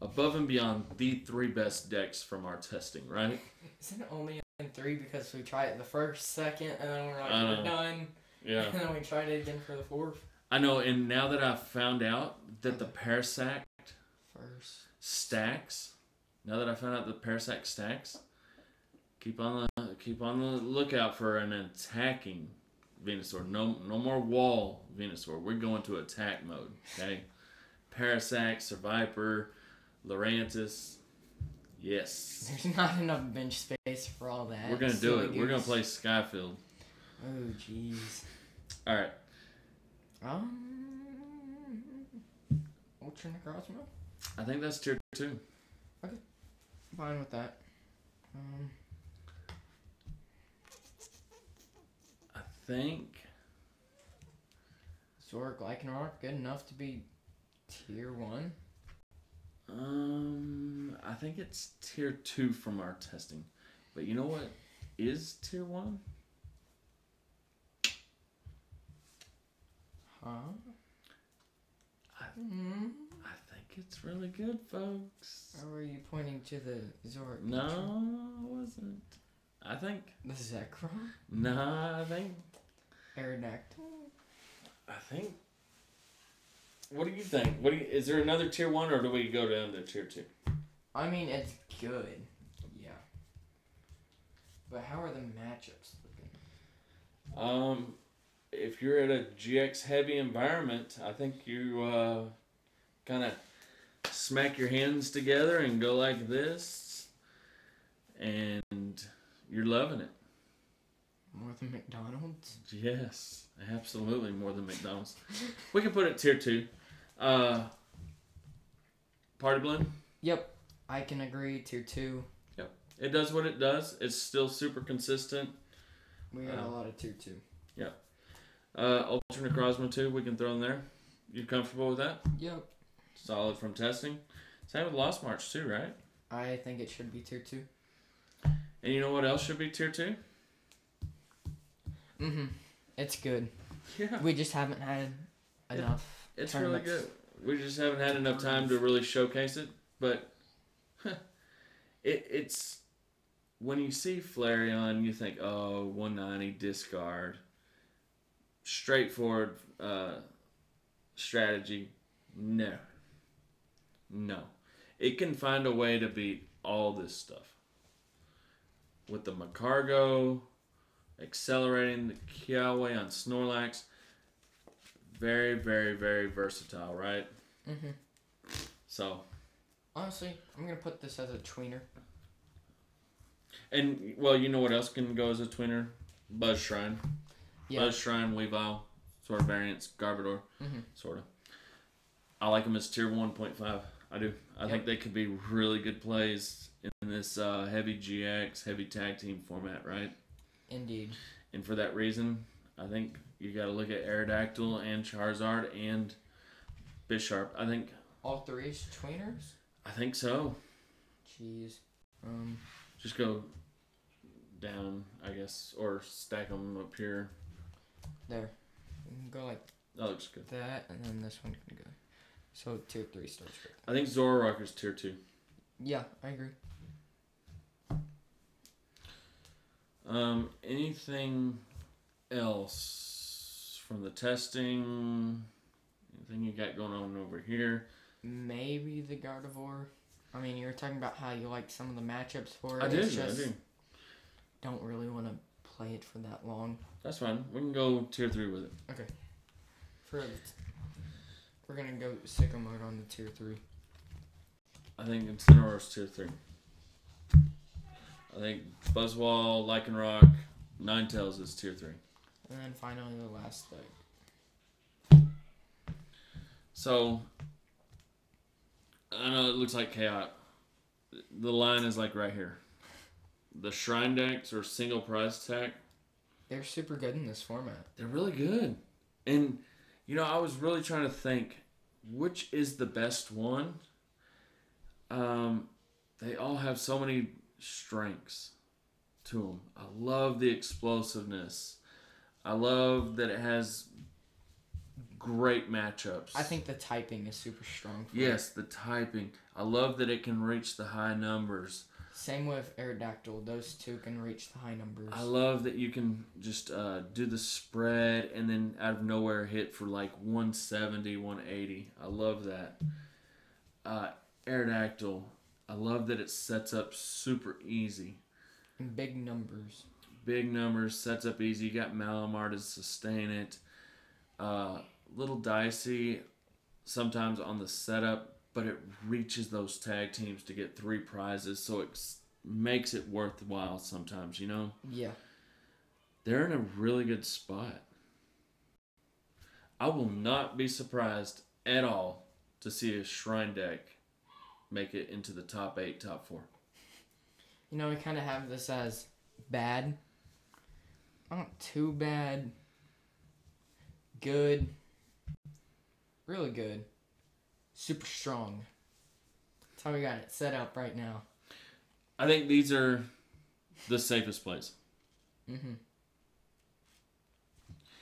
above and beyond the 3 best decks from our testing, right? Isn't it only in 3 because we tried it the first, second, and then we're like, we're done. Yeah. And then we tried it again for the 4th. I know, and now that I've found out that the Parasect stacks, keep on the lookout for an attacking Venusaur. No more wall Venusaur. We're going to attack mode. Okay, Parasect, Survivor, Lurantis. Yes. There's not enough bench space for all that. We're gonna do it. We're gonna play Skyfield. Oh jeez. All right. Ultra Necrozma? I think that's tier 2. Okay. Fine with that. I think Zoroark, Lycanroc, good enough to be tier 1? I think it's tier 2 from our testing. But you know what is tier 1? Huh? I think it's really good, folks. Or were you pointing to the Zoroark? No, I wasn't. I think... The Zekrom? Nah, I think... Aerodactyl? I think... What do you think? Is there another tier 1 or do we go down to tier 2? I mean, it's good. Yeah. But how are the matchups looking? If you're at a GX heavy environment, I think you kind of smack your hands together and go like this, and you're loving it. More than McDonald's? Yes, absolutely more than McDonald's. We can put it tier 2. Party blend? Yep, I can agree. Tier 2. Yep. It does what it does. It's still super consistent. We got a lot of tier 2. Yeah. Ultra Necrozma 2, we can throw in there. You comfortable with that? Yep. Solid from testing. Same with Lost March too, right? I think it should be tier 2. And you know what else should be tier 2? It's good. Yeah. We just haven't had enough. It's really good. We just haven't had enough time to really showcase it. But it's when you see Flareon, you think, oh, 190 discard. Straightforward strategy. No. It can find a way to beat all this stuff. With the Macargo, accelerating the Kiawe on Snorlax. Very, very, very versatile, right? So. Honestly, I'm going to put this as a tweener. And, well, you know what else can go as a tweener? Buzz Shrine. Yeah. Buzz Shrine, Weavile, sort of variants, Garbodor, sort of. I like them as tier 1.5. I do. I think they could be really good plays in this heavy GX, heavy tag team format, right? Indeed. And for that reason, I think you got to look at Aerodactyl and Charizard and Bisharp. I think all three is tweeners? I think so. Jeez. Just go down, I guess, or stack them up here. There. You can go like that looks good. That, and then this one can go. So tier 3 starts right there. I think Zoroark is tier 2. Yeah, I agree. Anything else from the testing? Anything you got going on over here? Maybe the Gardevoir. I mean, you were talking about how you like some of the matchups for it. I do. Don't really want to play it for that long. That's fine. We can go tier 3 with it. Okay. We're going to go sicko mode on the tier 3. I think Incineroar's tier 3. I think Buzzwole, Lycanroc, Ninetales is tier 3. And then finally the last thing. So, I know it looks like chaos. The line is like right here. The Shrine decks or single prize tech. They're super good in this format. They're really good. And, you know, I was really trying to think, which is the best one? They all have so many strengths to them. I love the explosiveness. I love that it has great matchups. I think the typing is super strong for Yes, the typing. I love that it can reach the high numbers. Same with Aerodactyl. Those two can reach the high numbers. I love that you can just do the spread and then out of nowhere hit for like 170, 180. I love that. Aerodactyl. I love that it sets up super easy. And big numbers. Big numbers, sets up easy. You got Malamar to sustain it. Little dicey sometimes on the setup, but it reaches those tag teams to get 3 prizes, so it makes it worthwhile sometimes, you know? Yeah. They're in a really good spot. I will not be surprised at all to see a Shrine deck make it into the top 8, top 4. You know, we kind of have this as bad. Not too bad. Good. Really good. Super strong. That's how we got it set up right now. I think these are the safest plays.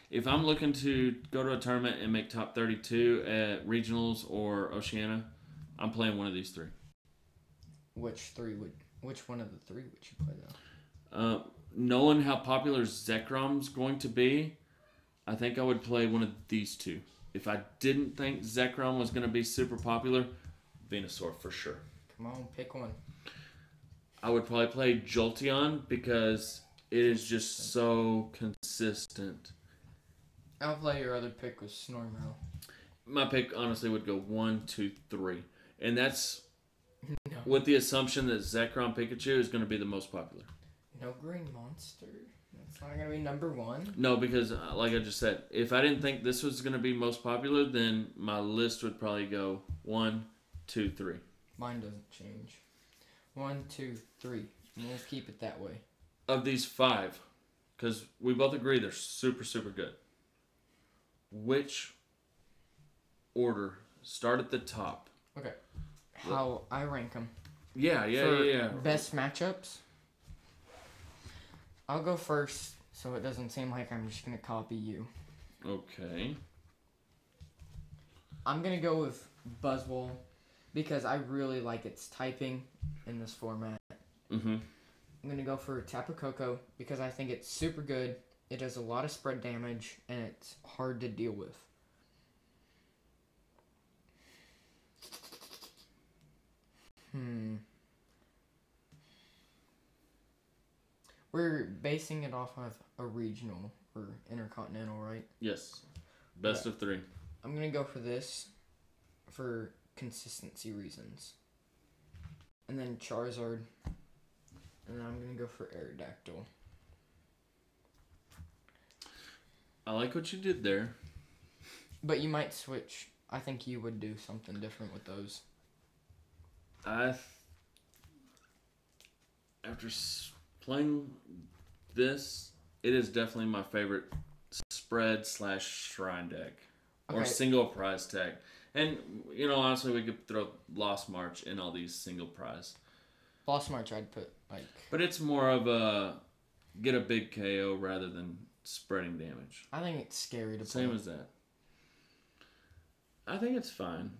If I'm looking to go to a tournament and make top 32 at regionals or Oceania, I'm playing one of these 3. Which one of the 3 would you play though? Knowing how popular Zekrom's going to be, I think I would play one of these 2. if I didn't think Zekrom was going to be super popular, Venusaur for sure. Come on, pick one. I would probably play Jolteon because it is just so consistent. I'll play your other pick with Snormo. My pick honestly would go 1, 2, 3. And that's No. with the assumption that Zekrom Pikachu is going to be the most popular. No green monster. That's not gonna be number 1. No, because like I just said, if I didn't think this was going to be most popular, then my list would probably go 1, 2, 3. Mine doesn't change. 1, 2, 3. And we'll keep it that way. Of these 5, because we both agree they're super, super good. Which order? Start at the top. Okay. How I rank them. Yeah. Best matchups. I'll go first, so it doesn't seem like I'm just gonna copy you. Okay. I'm gonna go with Buzzwole because I really like its typing in this format. Mm-hmm. I'm gonna go for Tapu Koko because I think it's super good. It does a lot of spread damage and it's hard to deal with. We're basing it off of a regional or intercontinental, right? Yes. Best of 3. I'm gonna go for this for consistency reasons. And then Charizard. And then I'm gonna go for Aerodactyl. I like what you did there. But you might switch. I think you would do something different with those. After playing this, it is definitely my favorite spread/shrine deck. Or Okay. single prize tag. And, honestly, we could throw Lost March in all these single prize. Lost March I'd put, like... But it's more of a get a big KO rather than spreading damage. I think it's scary to play. Same as that. I think it's fine.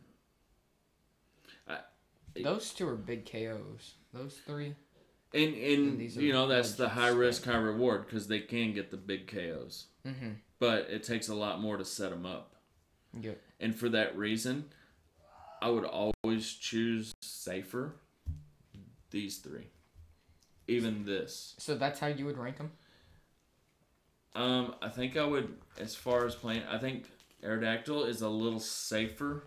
Those 2 are big KOs. Those 3... And these are that's the legit high risk, spread. high reward because they can get the big KOs. Mm-hmm. But it takes a lot more to set them up. Yep. And for that reason, I would always choose safer these 3. Even this. So that's how you would rank them? I think I would, as far as playing, I think Aerodactyl is a little safer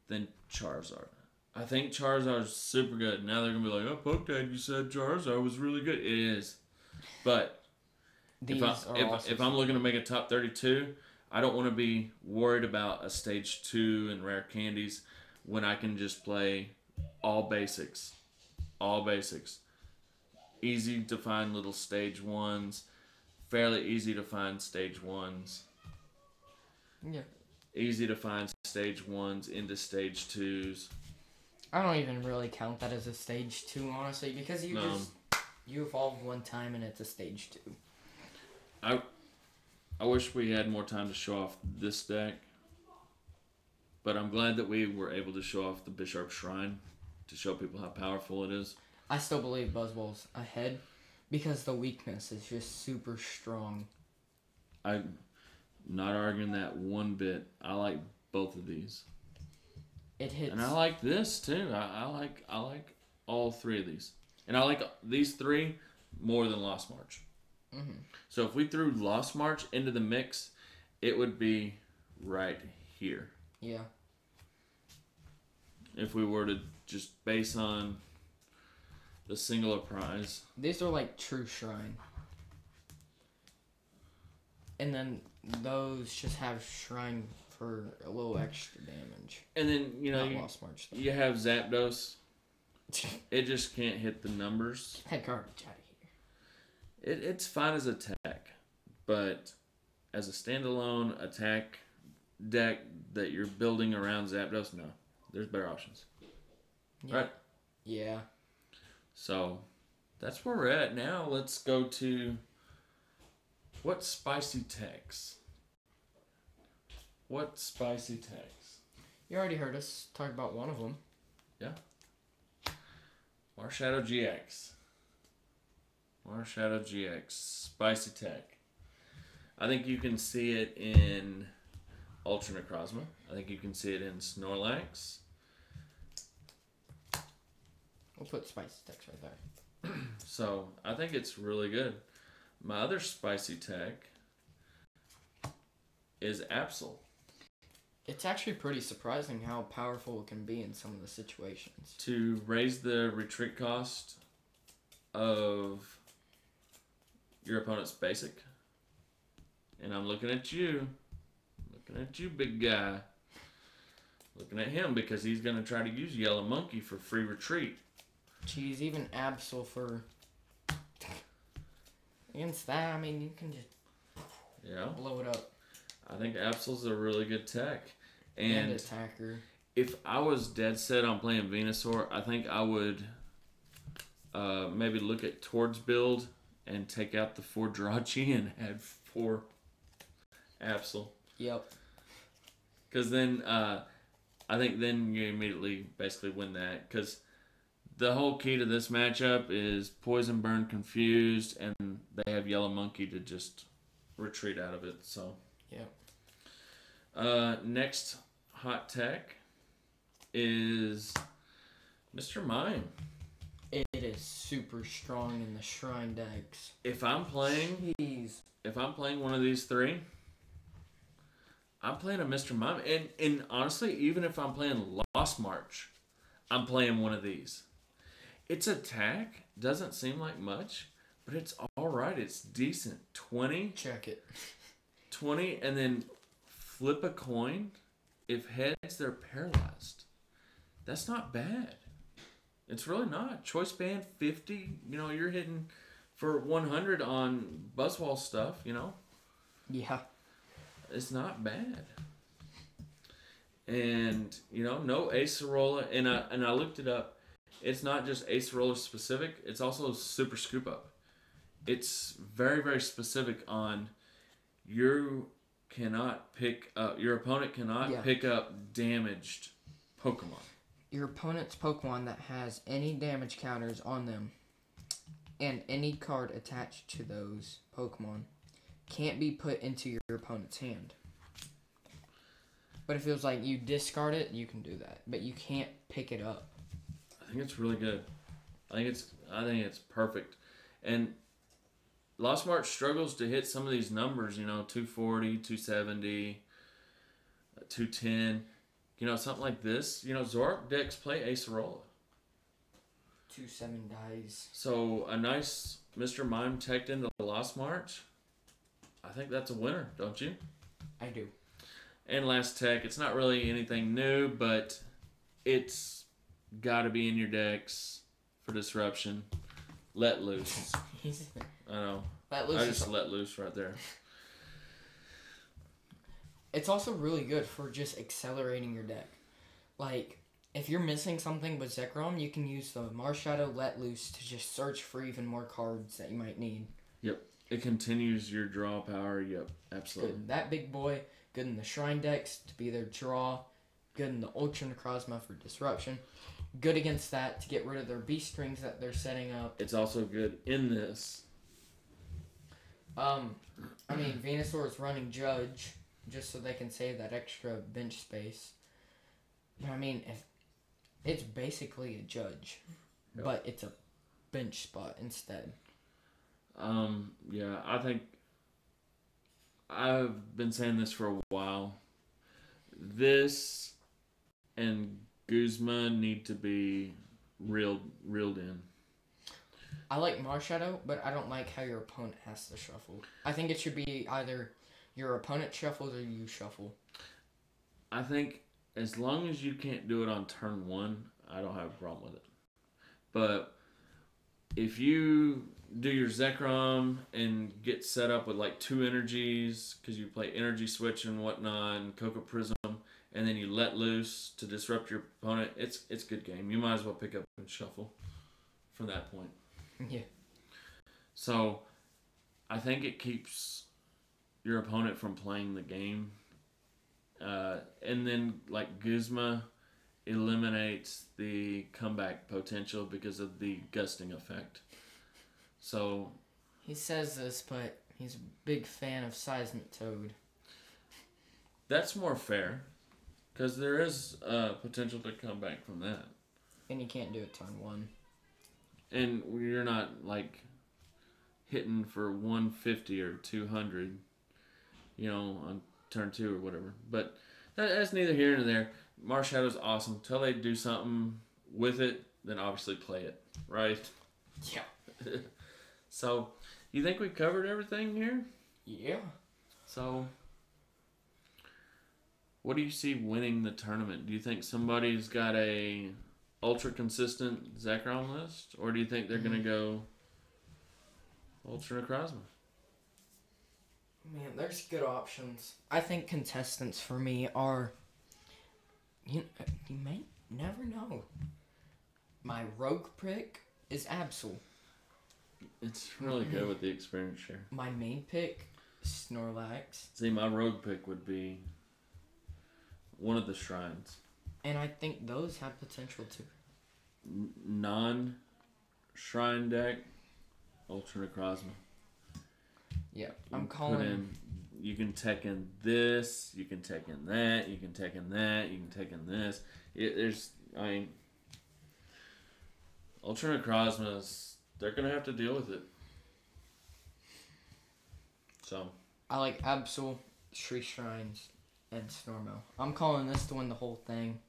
than Charizard. I think Charizard's super good. Now they're going to be like, oh, Poke Dad, you said Charizard was really good. It is. But if I'm looking to make a top 32, I don't want to be worried about a stage 2 and rare candies when I can just play all basics. All basics. Easy to find little stage 1s. Fairly easy to find stage 1s. Yeah. Easy to find stage 1s into stage 2s. I don't even really count that as a stage 2, honestly, because you evolve one time and it's a stage 2. I wish we had more time to show off this deck. But I'm glad that we were able to show off the Bisharp Shrine to show people how powerful it is. I still believe Buzzwole's ahead because the weakness is just super strong. I'm not arguing that one bit. I like both of these. It hits. And I like this too. I like all 3 of these. And I like these 3 more than Lost March. Mm-hmm. So if we threw Lost March into the mix, it would be right here. Yeah. If we were to just base on the singular prize. These are like true shrine. And then those just have shrine for a little extra damage. And then, Not Lost March, though. you have Zapdos. It just can't hit the numbers. That garbage out of here. It's fine as attack, but as a standalone attack deck that you're building around Zapdos, no. There's better options. Yeah. Right? Yeah. So, that's where we're at now. Let's go to what spicy techs? What spicy techs? You already heard us talk about one of them. Yeah. Marshadow GX. Marshadow GX. Spicy tech. I think you can see it in Ultra Necrozma. I think you can see it in Snorlax. We'll put spicy text right there. So I think it's really good. My other spicy tech is Absol. It's actually pretty surprising how powerful it can be in some of the situations. To raise the retreat cost of your opponent's basic. And I'm looking at you. Looking at you, big guy. Looking at him because he's going to try to use Yellow Monkey for free retreat. Geez, even Absol for... Against that, I mean, you can just blow it up. I think Absol's a really good tech. And attacker. If I was dead set on playing Venusaur, I think I would maybe look at Tord's build and take out the 4 Jirachi and add 4 Absol. Yep. Because then I think then you immediately basically win that. Because the whole key to this matchup is Poison Burn Confused, and they have Yellow Monkey to just retreat out of it. So yeah. Next hot tech is Mr. Mime. It is super strong in the Shrine decks. If I'm playing one of these 3, I'm playing a Mr. Mime. And honestly, even if I'm playing Lost March, I'm playing one of these. Its attack doesn't seem like much, but it's alright. It's decent. 20. Check it. 20, and then flip a coin. If heads, they're paralyzed. That's not bad. It's really not. Choice band 50. You know, you're hitting for 100 on Buzzwall stuff, you know? Yeah. It's not bad. And, you know, no Acerola. And I looked it up. It's not just Acerola specific. It's also Super Scoop Up. It's very, very specific on your opponent cannot pick up damaged Pokemon. Your opponent's Pokemon that has any damage counters on them and any card attached to those Pokemon can't be put into your opponent's hand. But if it was like you discard it, you can do that. But you can't pick it up. I think it's really good. I think it's perfect. And Lost March struggles to hit some of these numbers, you know, 240, 270, 210. You know, something like this. You know, Zoroark decks play Acerola. 2-7 dies. So a nice Mr. Mime teched into the Lost March. I think that's a winner, don't you? I do. And last tech, it's not really anything new, but it's got to be in your decks for disruption. Let loose. I know. Let loose. I just let loose right there. It's also really good for just accelerating your deck. Like, if you're missing something with Zekrom, you can use the Marshadow Let Loose to just search for even more cards that you might need. Yep. It continues your draw power. Yep. Absolutely. Good. That big boy. Good in the Shrine decks to be their draw. Good in the Ultra Necrozma for disruption. Good against that to get rid of their beast strings that they're setting up. It's also good in this. I mean, Venusaur is running Judge just so they can save that extra bench space. But I mean, it's basically a Judge, but it's a bench spot instead. Yeah, I think I've been saying this for a while. This and Guzma need to be reeled in. I like Marshadow, but I don't like how your opponent has to shuffle. I think it should be either your opponent shuffles or you shuffle. I think as long as you can't do it on turn 1, I don't have a problem with it. But if you do your Zekrom and get set up with like 2 energies, because you play Energy Switch and whatnot, and Cocoa Prism, and then you let loose to disrupt your opponent, it's a good game. You might as well pick up and shuffle from that point. Yeah. So I think it keeps your opponent from playing the game. And then like Guzma eliminates the comeback potential because of the gusting effect. So he says this, but he's a big fan of Seismic Toad. That's more fair, because there is potential to come back from that. And you can't do it turn 1. And you're not, like, hitting for 150 or 200, on turn 2 or whatever. But that's neither here nor there. Marsh Shadow's awesome. Until they do something with it, then obviously play it, right? Yeah. So, you think we've covered everything here? Yeah. So, what do you see winning the tournament? Do you think somebody's got a ultra consistent Zekrom list? Or do you think they're going to go Ultra Necrozma? Man, there's good options. I think contestants for me are... You may never know. My rogue pick is Absol. It's really good with the experience share. My main pick, Snorlax. See, my rogue pick would be one of the shrines. And I think those have potential too. Non-shrine deck, Ultra Necrozma. Yeah, I'm calling... You can tech in this, you can tech in that, you can tech in that, you can tech in this. Ultra Necrozmas, they're going to have to deal with it. So. I like Absol, Shri Shrines, and Snormo. I'm calling this to win the whole thing.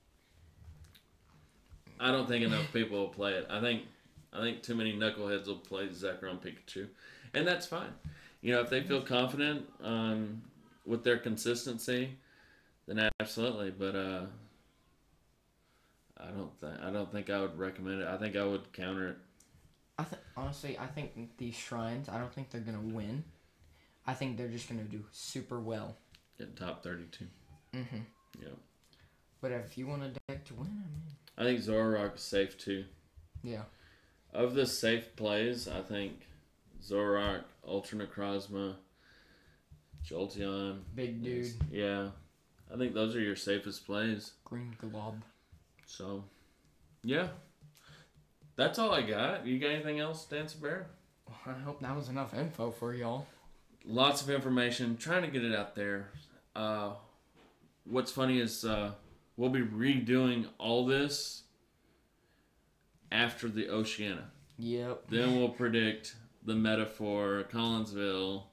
I don't think enough people will play it. I think too many knuckleheads will play Zekrom Pikachu. And that's fine. If they feel confident with their consistency, then absolutely. But I don't think I would recommend it. I think I would counter it. Honestly, I think these shrines, I don't think they're gonna win. I think they're just gonna do super well. Get top 32. Mm-hmm. Yeah. But if you want a deck to win, I think Zoroark is safe too. Yeah. Of the safe plays, I think Zoroark, Ultra Necrozma, Jolteon. Big dude. Yeah. I think those are your safest plays. Green Glob. So, yeah. That's all I got. You got anything else, Dance Bear? Well, I hope that was enough info for y'all. Lots of information. Trying to get it out there. What's funny is we'll be redoing all this after the Oceania. Yep. Then we'll predict the meta for Collinsville,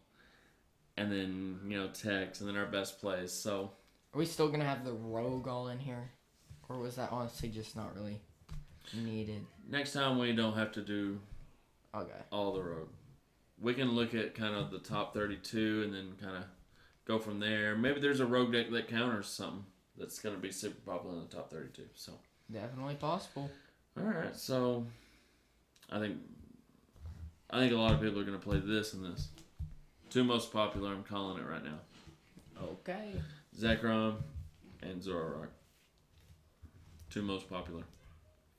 and then, Tex, and then our best plays. So, are we still going to have the Rogue all in here? Or was that honestly just not really needed? Next time we don't have to do all the Rogue. We can look at kind of the top 32 and then kind of go from there. Maybe there's a Rogue deck that counters something that's going to be super popular in the top 32. So definitely possible. All right, so I think a lot of people are going to play this and this. 2 most popular, I'm calling it right now. Okay. Zekrom and Zoroark. 2 most popular.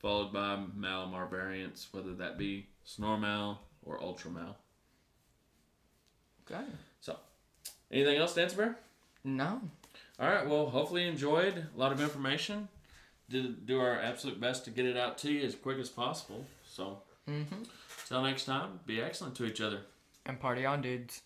Followed by Malamar variants, whether that be Snormal or Ultramal. Okay. So, anything else, Dance Bear? No. All right, well, hopefully you enjoyed. A lot of information. Do our absolute best to get it out to you as quick as possible. So, Till next time, be excellent to each other. And party on, dudes.